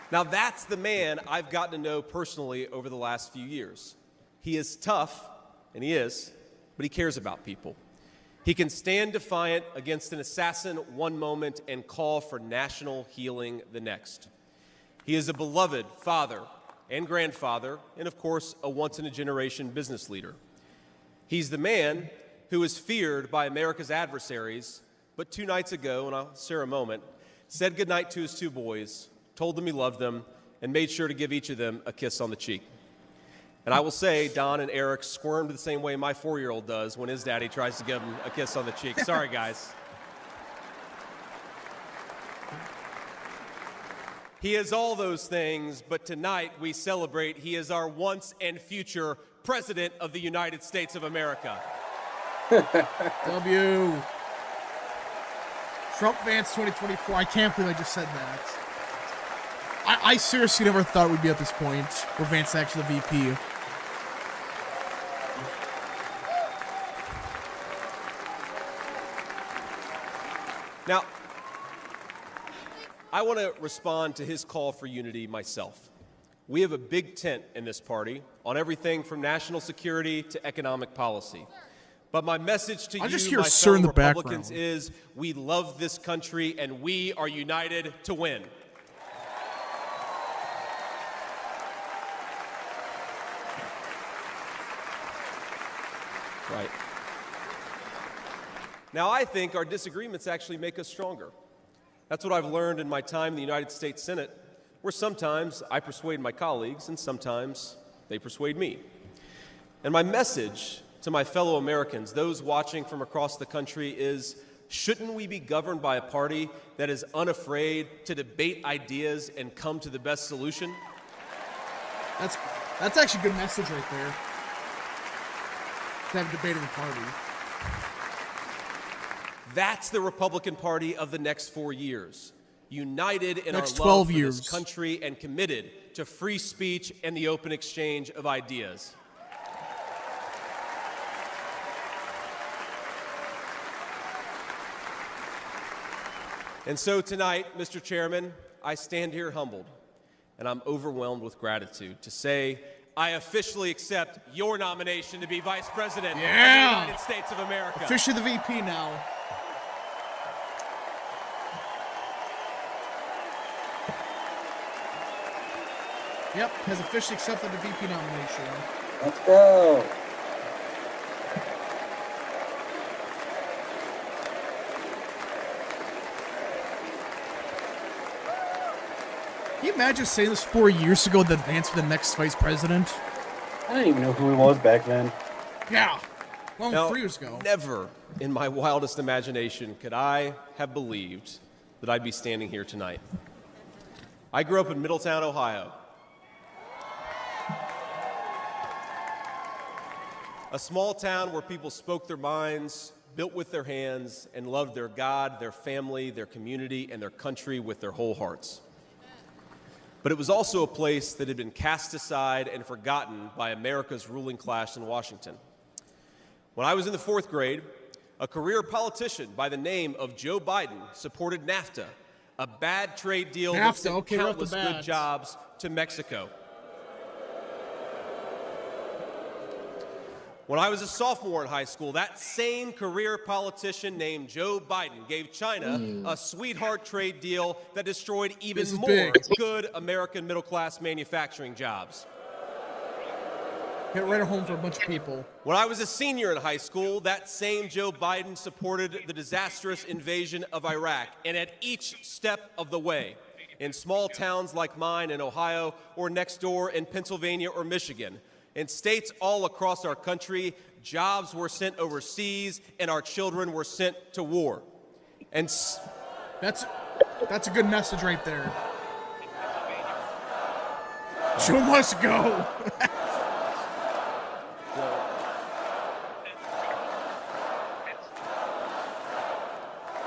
Now that's the man I've gotten to know personally over the last few years. He is tough, and he is, but he cares about people. He can stand defiant against an assassin one moment and call for national healing the next. He is a beloved father and grandfather, and of course, a once-in-a-generation business leader. He's the man who is feared by America's adversaries, but 2 nights ago, and I'll share a moment, said goodnight to his 2 boys, told them he loved them, and made sure to give each of them a kiss on the cheek. And I will say, Don and Eric squirmed the same way my 4-year-old does when his daddy tries to give him a kiss on the cheek. Sorry, guys. He is all those things, but tonight we celebrate he is our once and future President of the United States of America. W. Trump Vance 2024. I can't believe I just said that. I seriously never thought we'd be at this point where Vance is actually the VP. Now, I want to respond to his call for unity myself. We have a big tent in this party on everything from national security to economic policy. But my message to you, my fellow Republicans, is we love this country and we are united to win. Right. Now, I think our disagreements actually make us stronger. That's what I've learned in my time in the United States Senate, where sometimes I persuade my colleagues and sometimes they persuade me. And my message to my fellow Americans, those watching from across the country, is shouldn't we be governed by a party that is unafraid to debate ideas and come to the best solution? That's actually a good message right there. To have a debate in the party. That's the Republican Party of the next 4 years. United in Next our 12 love for years. this country and committed to free speech and the open exchange of ideas. And so tonight, Mr. Chairman, I stand here humbled, and I'm overwhelmed with gratitude to say I officially accept your nomination to be Vice President of the United States of America. Officially the VP now. Yep, has officially accepted the VP nomination. Let's go. Can you imagine saying this 4 years ago that Vance was the next vice president? I didn't even know who he was back then. Yeah. Long Now, 3 years ago. never in my wildest imagination could I have believed that I'd be standing here tonight. I grew up in Middletown, Ohio. A small town where people spoke their minds, built with their hands, and loved their God, their family, their community, and their country with their whole hearts. But it was also a place that had been cast aside and forgotten by America's ruling class in Washington. When I was in the 4th grade, a career politician by the name of Joe Biden supported NAFTA, a bad trade deal that sent countless good jobs to Mexico. When I was a sophomore in high school, that same career politician named Joe Biden gave China a sweetheart trade deal that destroyed even more good American middle-class manufacturing jobs. Hit right at home for a bunch of people. When I was a senior in high school, that same Joe Biden supported the disastrous invasion of Iraq, and at each step of the way, in small towns like mine in Ohio or next door in Pennsylvania or Michigan, in states all across our country, jobs were sent overseas and our children were sent to war. And that's a good message right there. Joe must go.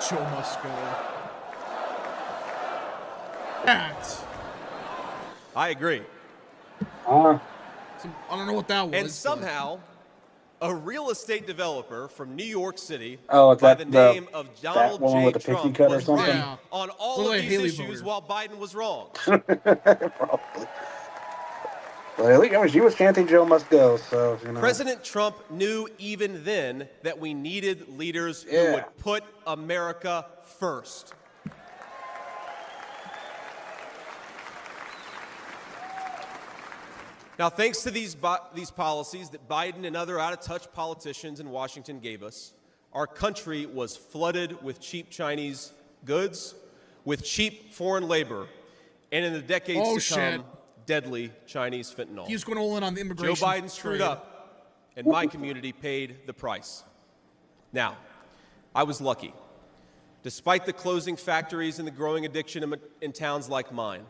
Joe must go. I agree. I don't know what that was. And somehow, a real estate developer from New York City by the name of Donald woman J. with the pixie Trump cut or was something? right on all of these issues while Biden was wrong. Probably. Well, I mean, she was chanting "Joe must go," so you know. President Trump knew even then that we needed leaders who would put America first. Now, thanks to these policies that Biden and other out-of-touch politicians in Washington gave us, our country was flooded with cheap Chinese goods, with cheap foreign labor, and in the decades to come, deadly Chinese fentanyl. He's going all in on the immigration. Joe Biden screwed up, and my community paid the price. Now, I was lucky. Despite the closing factories and the growing addiction in towns like mine,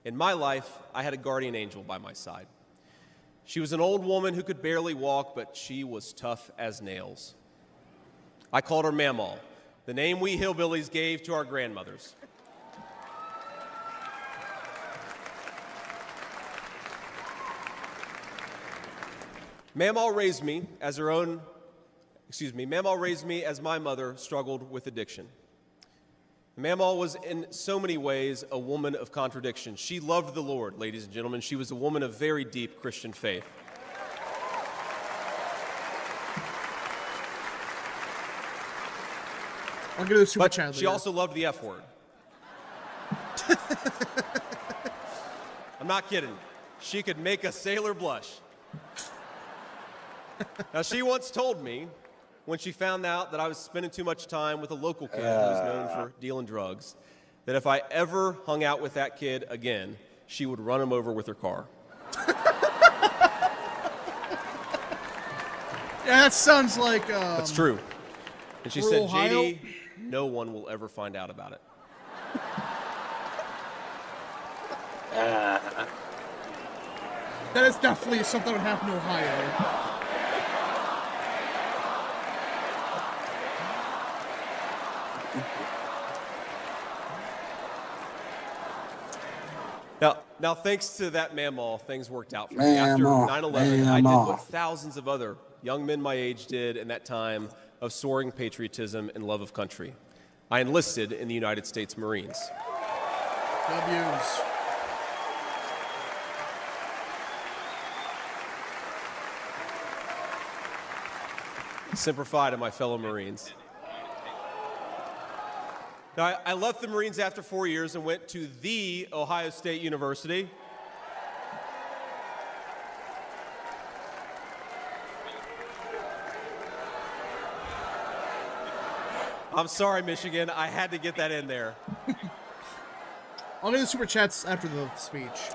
in my life, I had a guardian angel by my side. She was an old woman who could barely walk, but she was tough as nails. I called her Mamaw, the name we hillbillies gave to our grandmothers. Mamaw raised me as Mamaw raised me as my mother struggled with addiction. Mamaw was in so many ways a woman of contradiction. She loved the Lord, ladies and gentlemen. She was a woman of very deep Christian faith. I'll get a super chat later. She also loved the F word. I'm not kidding. She could make a sailor blush. Now, she once told me, when she found out that I was spending too much time with a local kid who was known for dealing drugs, that if I ever hung out with that kid again, she would run him over with her car. Yeah, that sounds like. That's true. And she said, Ohio? JD, no one will ever find out about it. That is definitely something that would happen in Ohio. Now, thanks to that mammal, things worked out for me. After 9/11, I did what thousands of other young men my age did in that time of soaring patriotism and love of country. I enlisted in the United States Marines. W's. Semper Fi to my fellow Marines. Now, I left the Marines after 4 years and went to the Ohio State University. I'm sorry, Michigan. I had to get that in there. I'll do the super chats after the speech.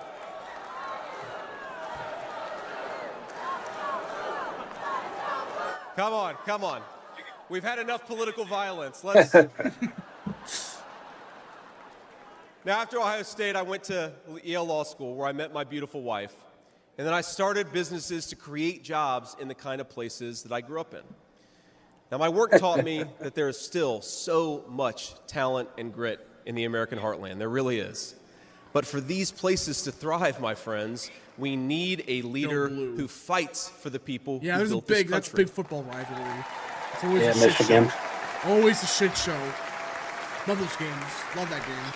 Come on, come on. We've had enough political violence. Let's. Now, after Ohio State, I went to Yale Law School, where I met my beautiful wife. And then I started businesses to create jobs in the kind of places that I grew up in. Now, my work taught me that there is still so much talent and grit in the American heartland. There really is. But for these places to thrive, my friends, we need a leader who fights for the people who built this country. That's big football rivalry. It's always Yeah, a shit Michigan. show. Always a shit show. Love those games. Love that game.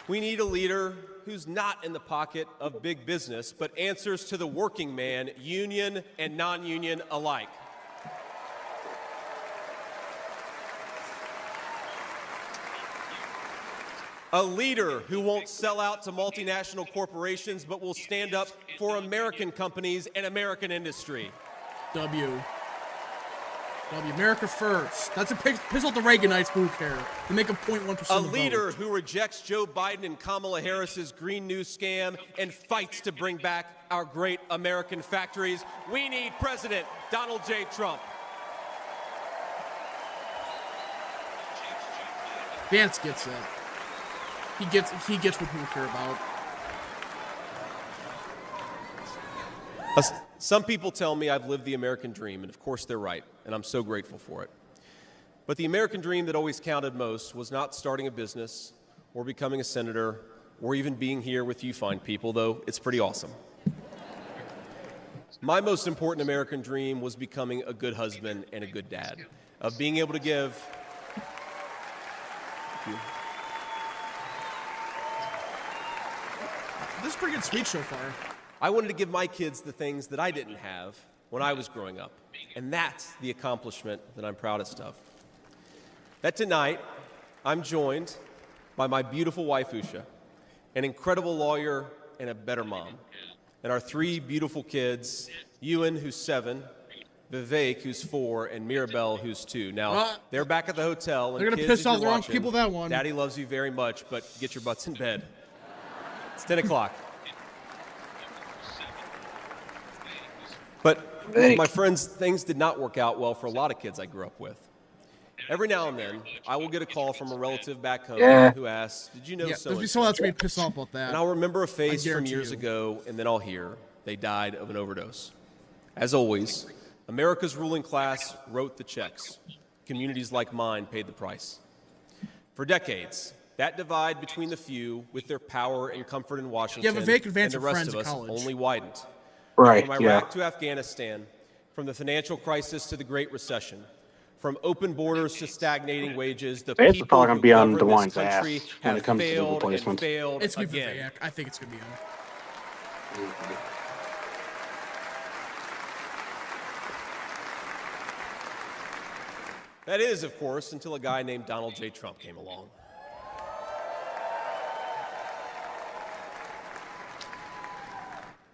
We need a leader who's not in the pocket of big business, but answers to the working man, union and non-union alike. A leader who won't sell out to multinational corporations, but will stand up for American companies and American industry. W. America first. That's a piss off the Reaganites, but who care? They make a 0.1% A of the leader vote. who rejects Joe Biden and Kamala Harris's Green New scam and fights to bring back our great American factories. We need President Donald J. Trump. Vance gets it. He gets what people care about. Some people tell me I've lived the American dream, and of course they're right, and I'm so grateful for it. But the American dream that always counted most was not starting a business or becoming a senator or even being here with you fine people, though it's pretty awesome. My most important American dream was becoming a good husband and a good dad, of being able to give. This is a pretty good speech so far. I wanted to give my kids the things that I didn't have when I was growing up, and that's the accomplishment that I'm proudest of. That tonight, I'm joined by my beautiful wife, Usha, an incredible lawyer and a better mom, and our three beautiful kids, Ewan, who's 7, Vivek, who's 4, and Mirabelle, who's 2. Now, they're back at the hotel, and They're gonna kids, piss if off you're the wrong watching, people that one. Daddy loves you very much, but get your butts in bed. It's 10 o'clock. But my friends, things did not work out well for a lot of kids I grew up with. Every now and then, I will get a call from a relative back home who asks, "Did you know so?" There's someone that's being pissed off about that. And I'll remember a face from guarantee years you. ago, and then I'll hear they died of an overdose. As always, America's ruling class wrote the checks. Communities like mine paid the price. For decades, that divide between the few with their power and comfort in Washington Vivek and Vance the are rest friends of at us college. only widened. Right, From Iraq to Afghanistan, from the financial crisis to the Great Recession, from open borders to stagnating wages, the Vance is people probably who gonna be on govern this DeWine's ass country when have it comes to the failed and replacements. failed It's gonna be again. Vivek. I think it's gonna be him. That is, of course, until a guy named Donald J. Trump came along.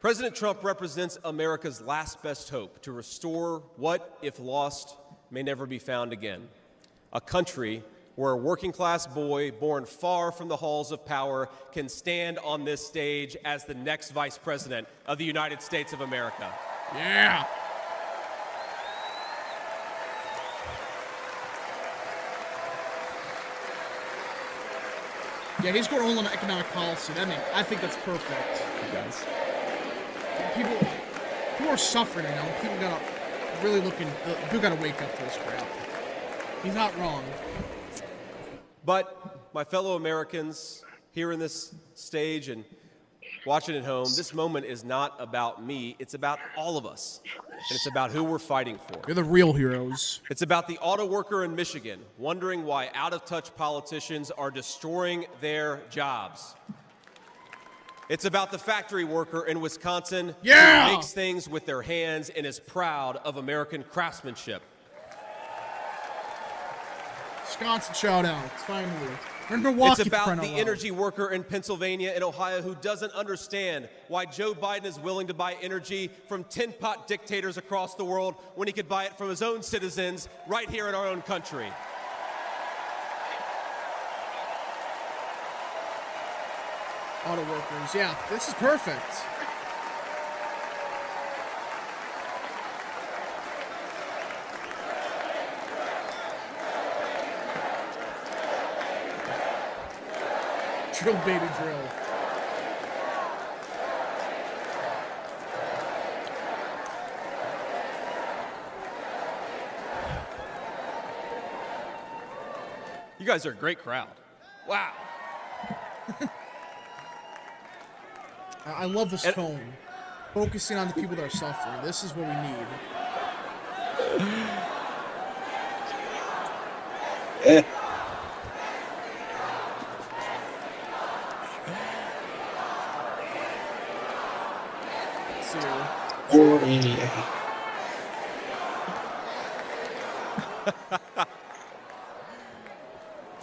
President Trump represents America's last best hope to restore what, if lost, may never be found again. A country where a working-class boy born far from the halls of power can stand on this stage as the next Vice President of the United States of America. Yeah. Yeah, he's going all on economic policy. I think that's perfect. He does. People are suffering, you know. People gotta wake up to this crap. He's not wrong. But my fellow Americans here in this stage and watching at home, this moment is not about me. It's about all of us. And it's about who we're fighting for. You're the real heroes. It's about the auto worker in Michigan wondering why out-of-touch politicians are destroying their jobs. It's about the factory worker in Wisconsin who makes things with their hands and is proud of American craftsmanship. Wisconsin shout out. Finally. Or Milwaukee. It's about the energy worker in Pennsylvania and Ohio who doesn't understand why Joe Biden is willing to buy energy from tin pot dictators across the world when he could buy it from his own citizens right here in our own country. Auto workers, yeah, this is perfect. Drill, baby, drill. You guys are a great crowd. Wow. I love this tone. Focusing on the people that are suffering. This is what we need.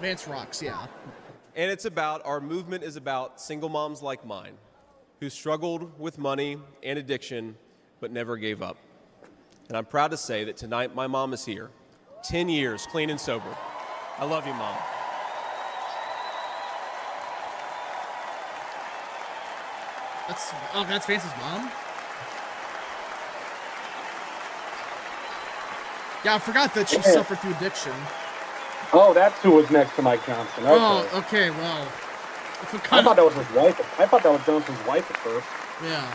Vance rocks, yeah. And it's about, our movement is about single moms like mine who struggled with money and addiction but never gave up. And I'm proud to say that tonight my mom is here, 10 years clean and sober. I love you, Mom. That's Vance's mom? Yeah, I forgot that she suffered through addiction. Oh, that's who was next to Mike Johnson. Okay. Oh, okay, well. I thought that was his wife. I thought that was Johnson's wife at first. Yeah.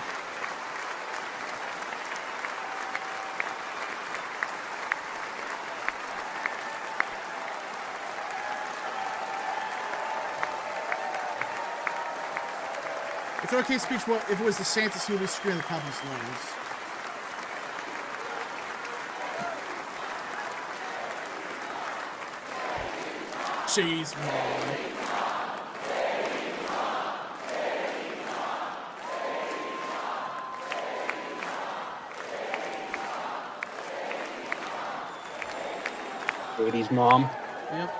It's an okay speech if it was DeSantis, he would be screaming the top of his lungs. Jeez, man. JD's mom. Yep.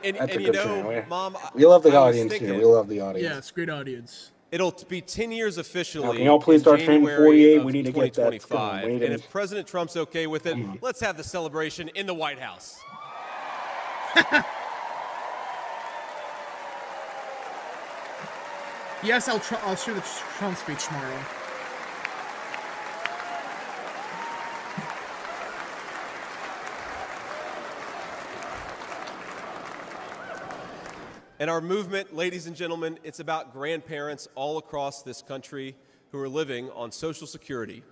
And you know, Mom, we love the audience here. We love the audience. Yeah, it's a great audience. It'll be 10 years officially. Now, can y'all please start streaming 48? We need to get that going. And if President Trump's okay with it, let's have the celebration in the White House. Yes, I'll share the Trump speech tomorrow. And our movement, ladies and gentlemen, it's about grandparents all across this country who are living on Social Security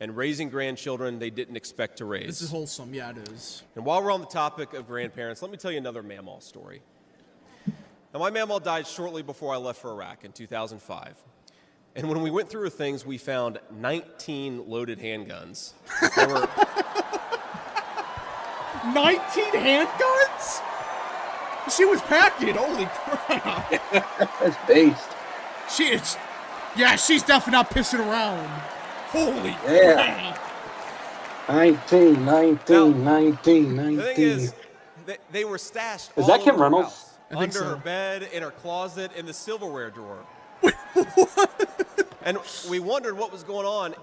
and raising grandchildren they didn't expect to raise. This is wholesome. Yeah, it is. And while we're on the topic of grandparents, let me tell you another Mamaw story. Now, my Mamaw died shortly before I left for Iraq in 2005. And when we went through her things, we found 19 loaded handguns. There were 19 handguns? She was packing. Holy crap. That's based. She's definitely not pissing around. Holy crap. 19. The thing is, they were stashed Is that Kim Reynolds? under her bed, in her closet, in the silverware drawer. And we wondered what was going on,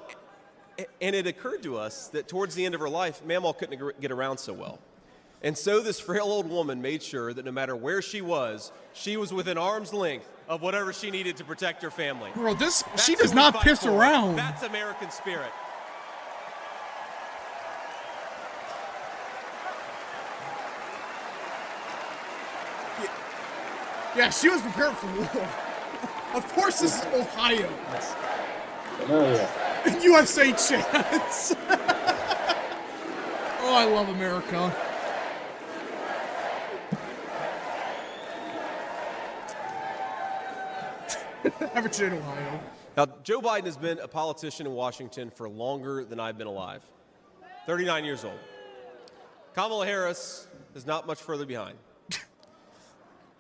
and it occurred to us that towards the end of her life, Mamaw couldn't get around so well. And so this frail old woman made sure that no matter where she was within arm's length of whatever she needed to protect her family. Bro, That's she who does we not fight piss for. around. That's American spirit. Yeah, she was prepared for war. Of course, this is Ohio. Oh, yeah. USA chance. Oh, I love America. Everton, Ohio. Now, Joe Biden has been a politician in Washington for longer than I've been alive. 39 years old. Kamala Harris is not much further behind.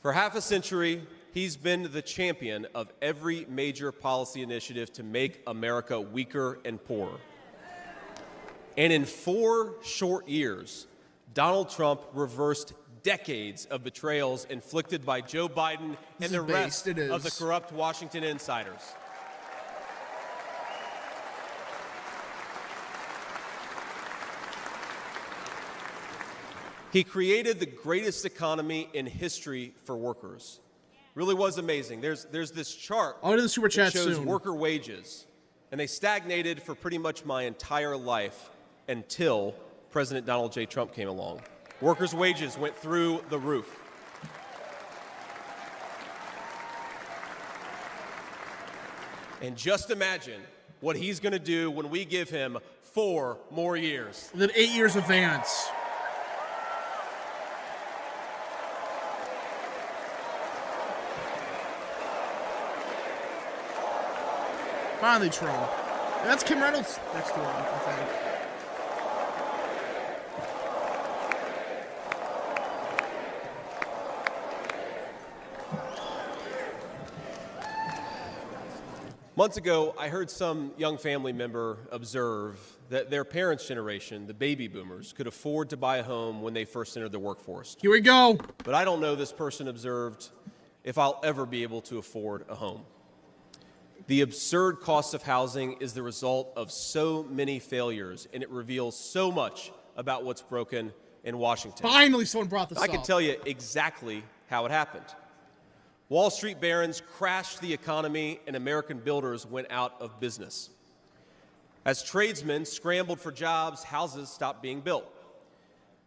For half a century, he's been the champion of every major policy initiative to make America weaker and poorer. And in 4 short years, Donald Trump reversed decades of betrayals inflicted by Joe Biden and the rest of the corrupt Washington insiders. He created the greatest economy in history for workers. Really was amazing. There's this chart I'll do the super chat that shows soon. worker wages, and they stagnated for pretty much my entire life until President Donald J. Trump came along. Workers' wages went through the roof. And just imagine what he's going to do when we give him 4 more years. Then 8 years of Vance. Finally, Trump. And that's Kim Reynolds next to him, I think. Months ago, I heard some young family member observe that their parents' generation, the baby boomers, could afford to buy a home when they first entered the workforce. Here we go. But I don't know, this person observed, if I'll ever be able to afford a home. The absurd cost of housing is the result of so many failures, and it reveals so much about what's broken in Washington. Finally, someone brought this up. I can tell you exactly how it happened. Wall Street barons crashed the economy, and American builders went out of business. As tradesmen scrambled for jobs, houses stopped being built.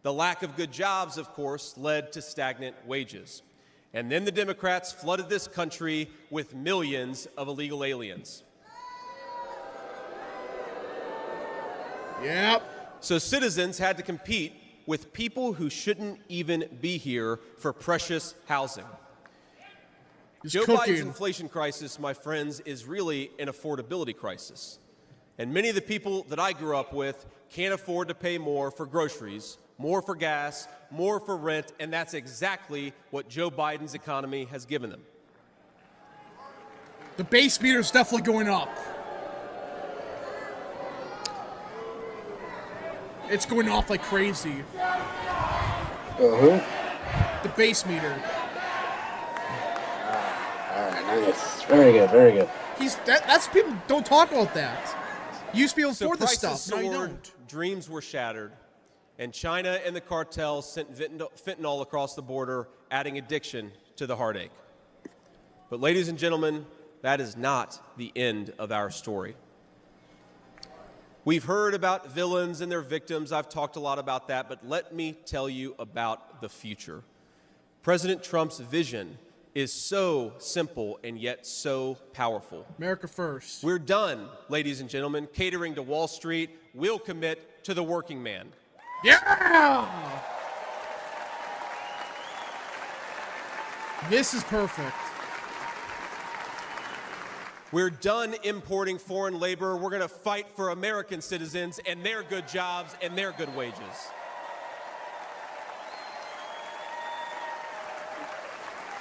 The lack of good jobs, of course, led to stagnant wages. And then the Democrats flooded this country with millions of illegal aliens. Yep. So citizens had to compete with people who shouldn't even be here for precious housing. Joe Biden's inflation crisis, my friends, is really an affordability crisis. And many of the people that I grew up with can't afford to pay more for groceries, more for gas, more for rent, and that's exactly what Joe Biden's economy has given them. The base meter is definitely going up. It's going off like crazy. Uh-huh. The base meter. All right, nice. Very good, very good. That's people don't talk about that. You used to be able to afford this prices stuff. Now you soared, don't. dreams were shattered, and China and the cartels sent fentanyl across the border, adding addiction to the heartache. But ladies and gentlemen, that is not the end of our story. We've heard about villains and their victims. I've talked a lot about that, but let me tell you about the future. President Trump's vision is so simple and yet so powerful. America first. We're done, ladies and gentlemen, catering to Wall Street. We'll commit to the working man. Yeah! This is perfect. We're done importing foreign labor. We're going to fight for American citizens and their good jobs and their good wages.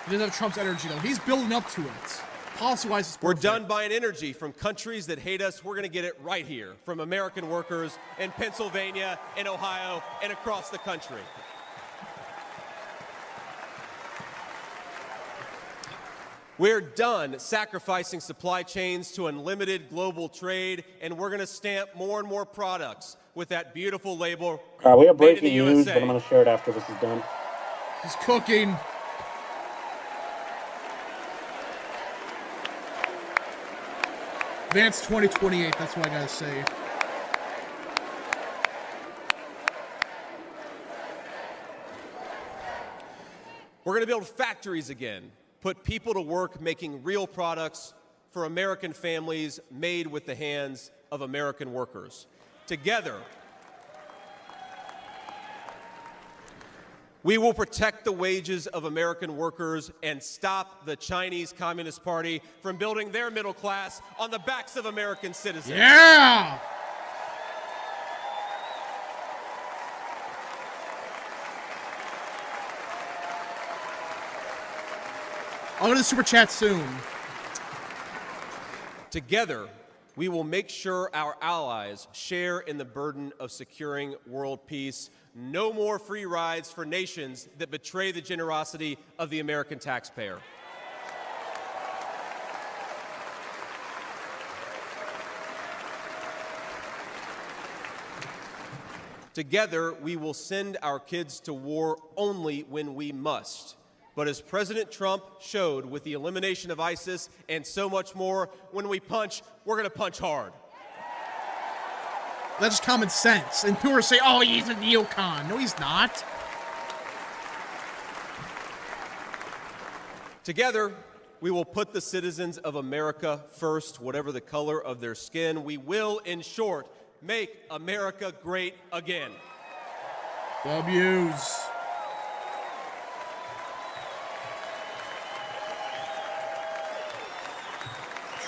He doesn't have Trump's energy, though. He's building up to it. Policy-wise, it's perfect. We're done buying energy from countries that hate us. We're going to get it right here from American workers in Pennsylvania, in Ohio, and across the country. We're done sacrificing supply chains to unlimited global trade, and we're going to stamp more and more products with that beautiful label. All right, we have Made in breaking the news, USA. but I'm going to share it after this is done. He's cooking. Vance 2028, that's what I gotta say. We're going to build factories again, put people to work making real products for American families made with the hands of American workers. Together, we will protect the wages of American workers and stop the Chinese Communist Party from building their middle class on the backs of American citizens. Yeah! I'll go to the super chat soon. Together, we will make sure our allies share in the burden of securing world peace. No more free rides for nations that betray the generosity of the American taxpayer. Together, we will send our kids to war only when we must. But as President Trump showed with the elimination of ISIS and so much more, when we punch, we're going to punch hard. That's just common sense. And people are saying, oh, he's a neocon. No, he's not. Together, we will put the citizens of America first, whatever the color of their skin. We will, in short, make America great again. W's.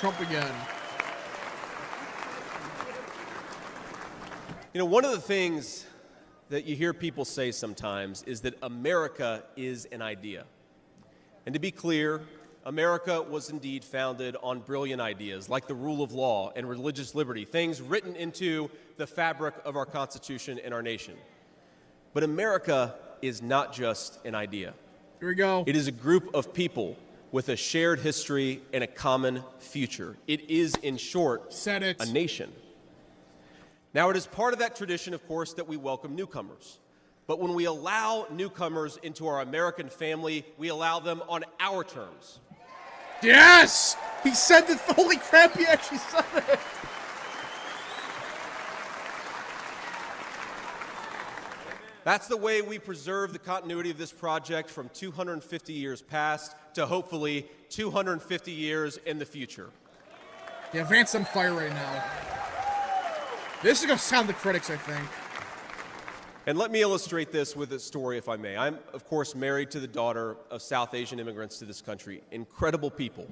Trump again. You know, one of the things that you hear people say sometimes is that America is an idea. And to be clear, America was indeed founded on brilliant ideas like the rule of law and religious liberty, things written into the fabric of our Constitution and our nation. But America is not just an idea. Here we go. It is a group of people with a shared history and a common future. It is, in short, a nation. Now, it is part of that tradition, of course, that we welcome newcomers. But when we allow newcomers into our American family, we allow them on our terms. Yes! He said that. Holy crap, he actually said it. That's the way we preserve the continuity of this project from 250 years past to hopefully 250 years in the future. Yeah, Vance on fire right now. This is going to sound the critics, I think. And let me illustrate this with a story, if I may. I'm, of course, married to the daughter of South Asian immigrants to this country. Incredible people.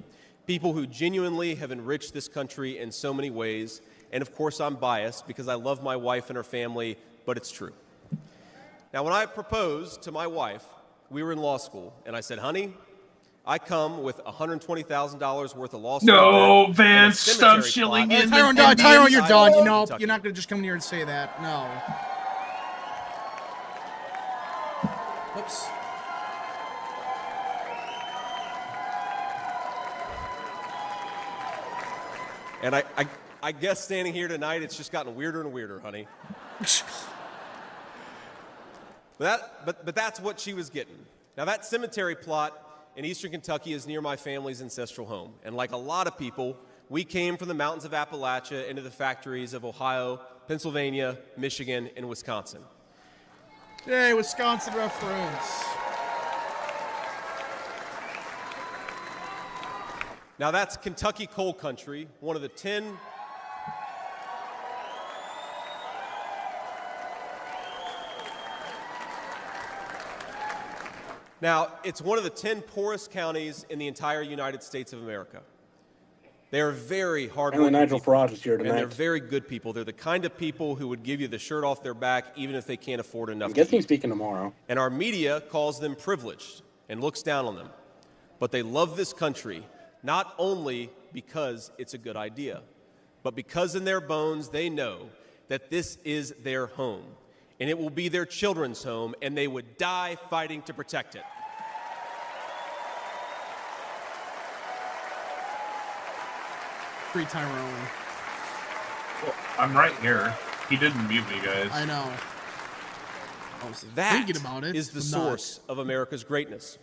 People who genuinely have enriched this country in so many ways. And, of course, I'm biased because I love my wife and her family, but it's true. Now, when I proposed to my wife, we were in law school, and I said, honey, I come with $120,000 worth of law school. No, Vance, stop shilling in. Tyrone, you're done. You know, you're not going to just come in here and say that. No. Whoops. And I guess standing here tonight, it's just gotten weirder and weirder, honey. But that's what she was getting. Now, that cemetery plot in eastern Kentucky is near my family's ancestral home. And like a lot of people, we came from the mountains of Appalachia into the factories of Ohio, Pennsylvania, Michigan, and Wisconsin. Yay, Wisconsin reference. Now, that's Kentucky coal country, one of the 10... Now, it's one of the 10 poorest counties in the entire United States of America. They are very hardworking And Nigel people, Farage is here and they're tonight. very good people. They're the kind of people who would give you the shirt off their back even if they can't afford enough I'm to guessing eat. he's speaking tomorrow. And our media calls them privileged and looks down on them. But they love this country not only because it's a good idea, but because in their bones they know that this is their home. And it will be their children's home, and they would die fighting to protect it. Free Tyrone. Well, I'm right here. He didn't mute me, guys. I know. I was That thinking about it. is the but source of America's greatness.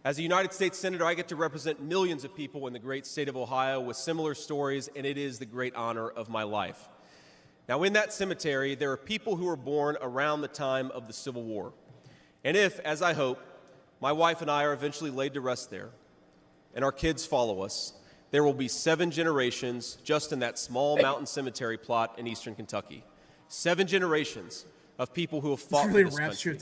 As a United States Senator, I get to represent millions of people in the great state of Ohio with similar stories, and it is the great honor of my life. Now, in that cemetery, there are people who were born around the time of the Civil War. And if, as I hope, my wife and I are eventually laid to rest there, and our kids follow us, there will be 7 generations just in that small mountain cemetery plot in eastern Kentucky. 7 generations of people who have fought for this country,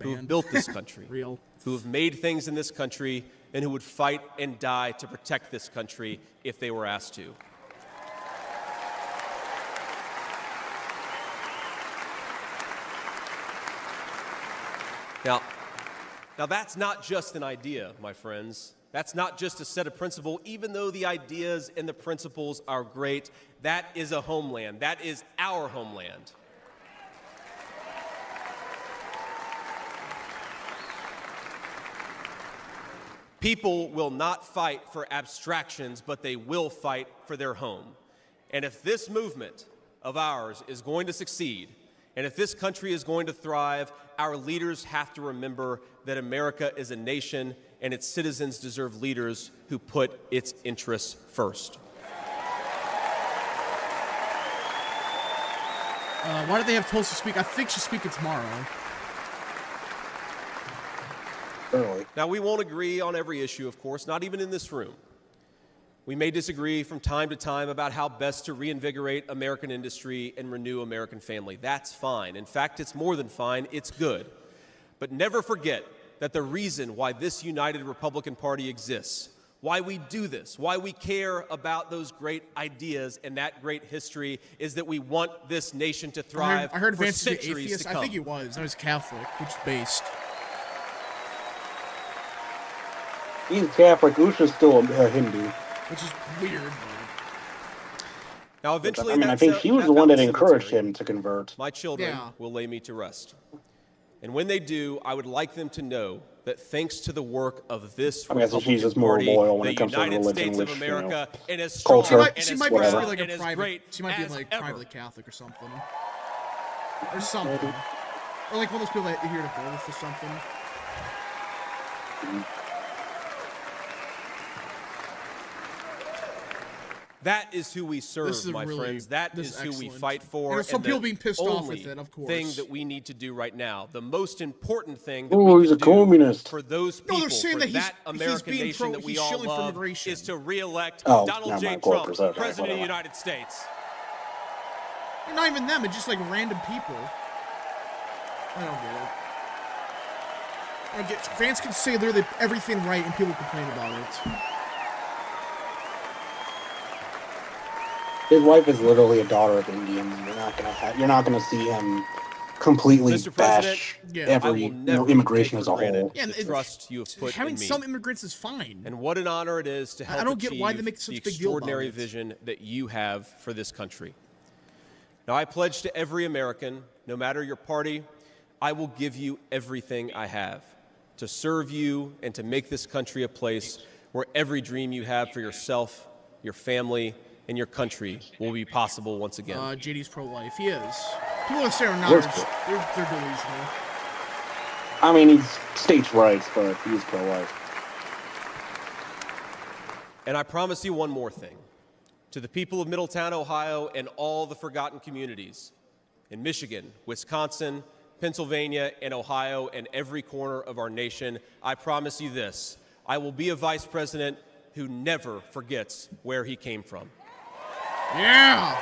who have built this country, who have made things in this country, and who would fight and die to protect this country if they were asked to. Now that's not just an idea, my friends. That's not just a set of principles. Even though the ideas and the principles are great, that is a homeland. That is our homeland. People will not fight for abstractions, but they will fight for their home. And if this movement of ours is going to succeed, and if this country is going to thrive, our leaders have to remember that America is a nation and its citizens deserve leaders who put its interests first. Why do they have Tulsa speak? I think she's speaking tomorrow. Early. Now, we won't agree on every issue, of course, not even in this room. We may disagree from time to time about how best to reinvigorate American industry and renew American family. That's fine. In fact, it's more than fine. It's good. But never forget that the reason why this united Republican Party exists, why we do this, why we care about those great ideas and that great history, is that we want this nation to thrive I heard for Vance is an centuries atheist. to come. I think he was. I was Catholic, which is based. He's Catholic. Usha's still a Hindu. Which is weird. Now, eventually, I mean, I think she was the one that encouraged him to convert. My children will lay me to rest. And when they do, I would like them to know that thanks to the work of this she's more Party, loyal when the it comes to United religion, States which, of America, and as culture. strong She and might as be proud like and a as private. great She might be as like ever. privately Catholic or something. Or something. Or like one of those people that adhere to both or something. That is who we serve, my friends. That is who we fight for. There's some and people the being pissed off only with it, of course. thing that we need to do right now, the most important thing that Oh, we he's can a communist. do for those people, No, they're saying for that that he's American being nation that we he's all shilling for love, immigration. is to re-elect Oh, Donald never J. mind, Trump, corporate, okay, President of the whatever. United States. They're not even them. It's just like random people. I don't get it. I don't get. Vance can say literally everything right and people complain about it. His wife is literally a daughter of Indians. You're not gonna see him completely Mr. President, bash Yeah. I every will never immigration take as for a granted whole. Yeah, and the trust you have put having in me. some immigrants is fine. And what an honor it is to help I don't get achieve why they make such the a big deal about extraordinary it. vision that you have for this country. Now, I pledge to every American, no matter your party, I will give you everything I have to serve you and to make this country a place where every dream you have for yourself, your family, and your country will be possible once again. JD's pro-life. He is. People that say are not. Where's They're delusional. I mean, he's states' rights, but he's pro-life. And I promise you one more thing. To the people of Middletown, Ohio, and all the forgotten communities in Michigan, Wisconsin, Pennsylvania, and Ohio, and every corner of our nation, I promise you this. I will be a vice president who never forgets where he came from. Yeah.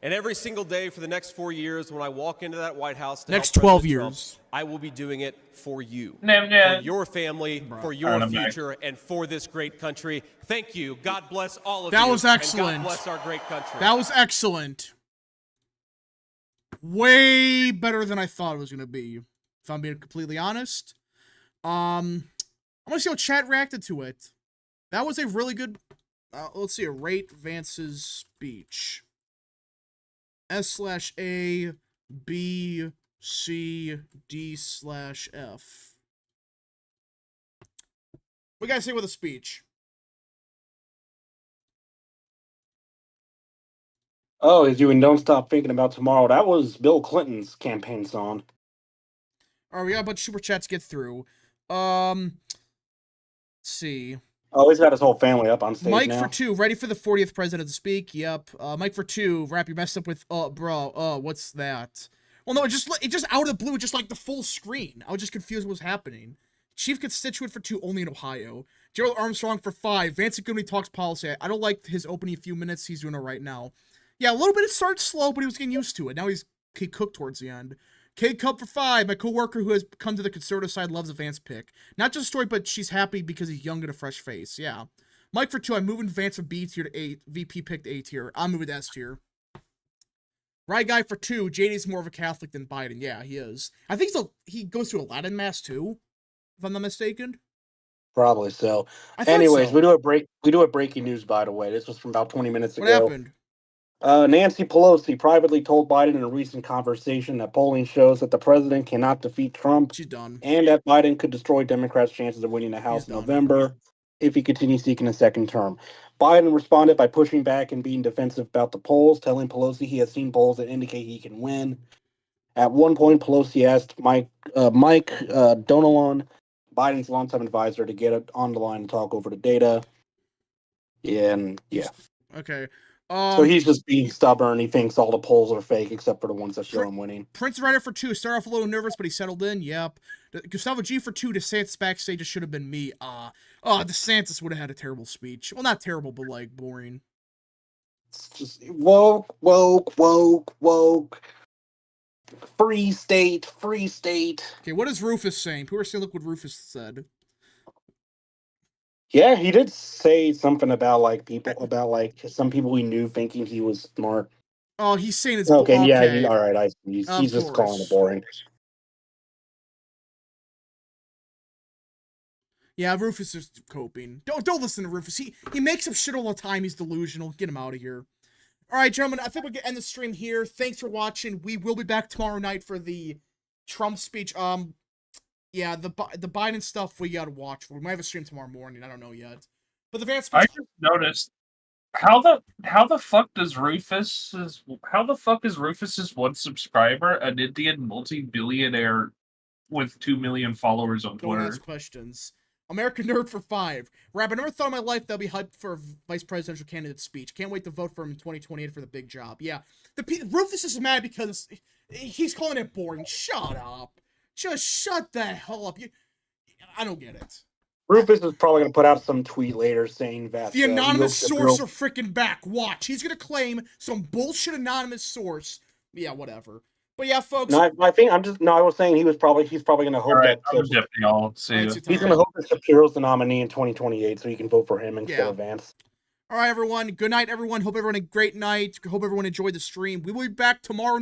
And every single day for the next 4 years, when I walk into that White House, Next help 12 President Trump, years. I will be doing it for you, Yeah. for your family, for your Alright, I'm back. future, and for this great country. Thank you. God bless all of That you. was excellent. And God bless our great country. That was excellent. Way better than I thought it was going to be. if I'm being completely honest. I'm gonna see how chat reacted to it. That was a really good, let's see, rate Vance's speech. S/A, B, C, D/F. What guys say with a speech? Oh, he's doing Don't Stop Thinking About Tomorrow. That was Bill Clinton's campaign song. Alright, we got a bunch of super chats to get through. Let's see. Oh, he's got his whole family up on stage Mike now. for 2, ready for the 40th president to speak. Yep. Mike for 2, rap, you messed up with, bro, what's that? Well, no, it just out of the blue, just like the full screen. I was just confused what was happening. Chief Constituent for 2, only in Ohio. Gerald Armstrong for 5, Vance and Goodwin talks policy. I don't like his opening few minutes. He's doing it right now. Yeah, a little bit, it started slow, but he was getting used to it. Now he cooked towards the end. K Cup for 5, my coworker who has come to the conservative side loves a Vance pick. Not just a story, but she's happy because he's young and a fresh face. Yeah. Mike for 2, I'm moving Vance from B tier to A. VP picked A tier. I'm moving to S tier. Right guy for 2, JD's more of a Catholic than Biden. Yeah, he is. I think he goes to a Latin mass too, if I'm not mistaken. Probably so. Anyways, we do a breaking news, by the way. This was from about 20 minutes ago. What happened? Nancy Pelosi privately told Biden in a recent conversation that polling shows that the president cannot defeat Trump. She's done. And that Biden could destroy Democrats' chances of winning the House in November if he continues seeking a second term. Biden responded by pushing back and being defensive about the polls, telling Pelosi he has seen polls that indicate he can win. At one point, Pelosi asked Mike Donilon, Biden's longtime advisor, to get on the line and talk over the data. Yeah. Okay. So he's just being stubborn. He thinks all the polls are fake except for the ones that show him winning. Prince Ryder for 2, started off a little nervous, but he settled in. Yep. Gustavo G for 2, DeSantis backstage, it should have been me. DeSantis would have had a terrible speech. Well, not terrible, but like boring. It's just woke. Free state. Okay, what is Rufus saying? People are saying, look what Rufus said. Yeah, he did say something about some people we knew thinking he was smart. Oh, he's saying it's okay. Okay. Yeah, all right. He's just calling it boring. Yeah, Rufus is coping. Don't listen to Rufus. He makes up shit all the time. He's delusional. Get him out of here. All right, gentlemen, I think we can end the stream here. Thanks for watching. We will be back tomorrow night for the Trump speech. Yeah, the Biden stuff we gotta watch. We might have a stream tomorrow morning. I don't know yet. But the Vance speech. I just noticed how the fuck is Rufus's one subscriber an Indian multi-billionaire with 2 million followers on Twitter? Don't ask questions. American Nerd for 5. Rap, I never thought in my life that I'd be hyped for a vice presidential candidate speech. Can't wait to vote for him in 2028 for the big job. Yeah, Rufus is mad because he's calling it boring. Shut up. Just shut the hell up. I don't get it. Rufus is probably going to put out some tweet later saying that the anonymous source are freaking back. Watch. He's going to claim some bullshit anonymous source. Yeah, whatever. But yeah, folks. No, I was saying he's probably going to hope that. He's going to hope that Shapiro's the nominee in 2028 so he can vote for him instead of Vance. All right, everyone. Good night, everyone. Hope everyone had a great night. Hope everyone enjoyed the stream. We will be back tomorrow night.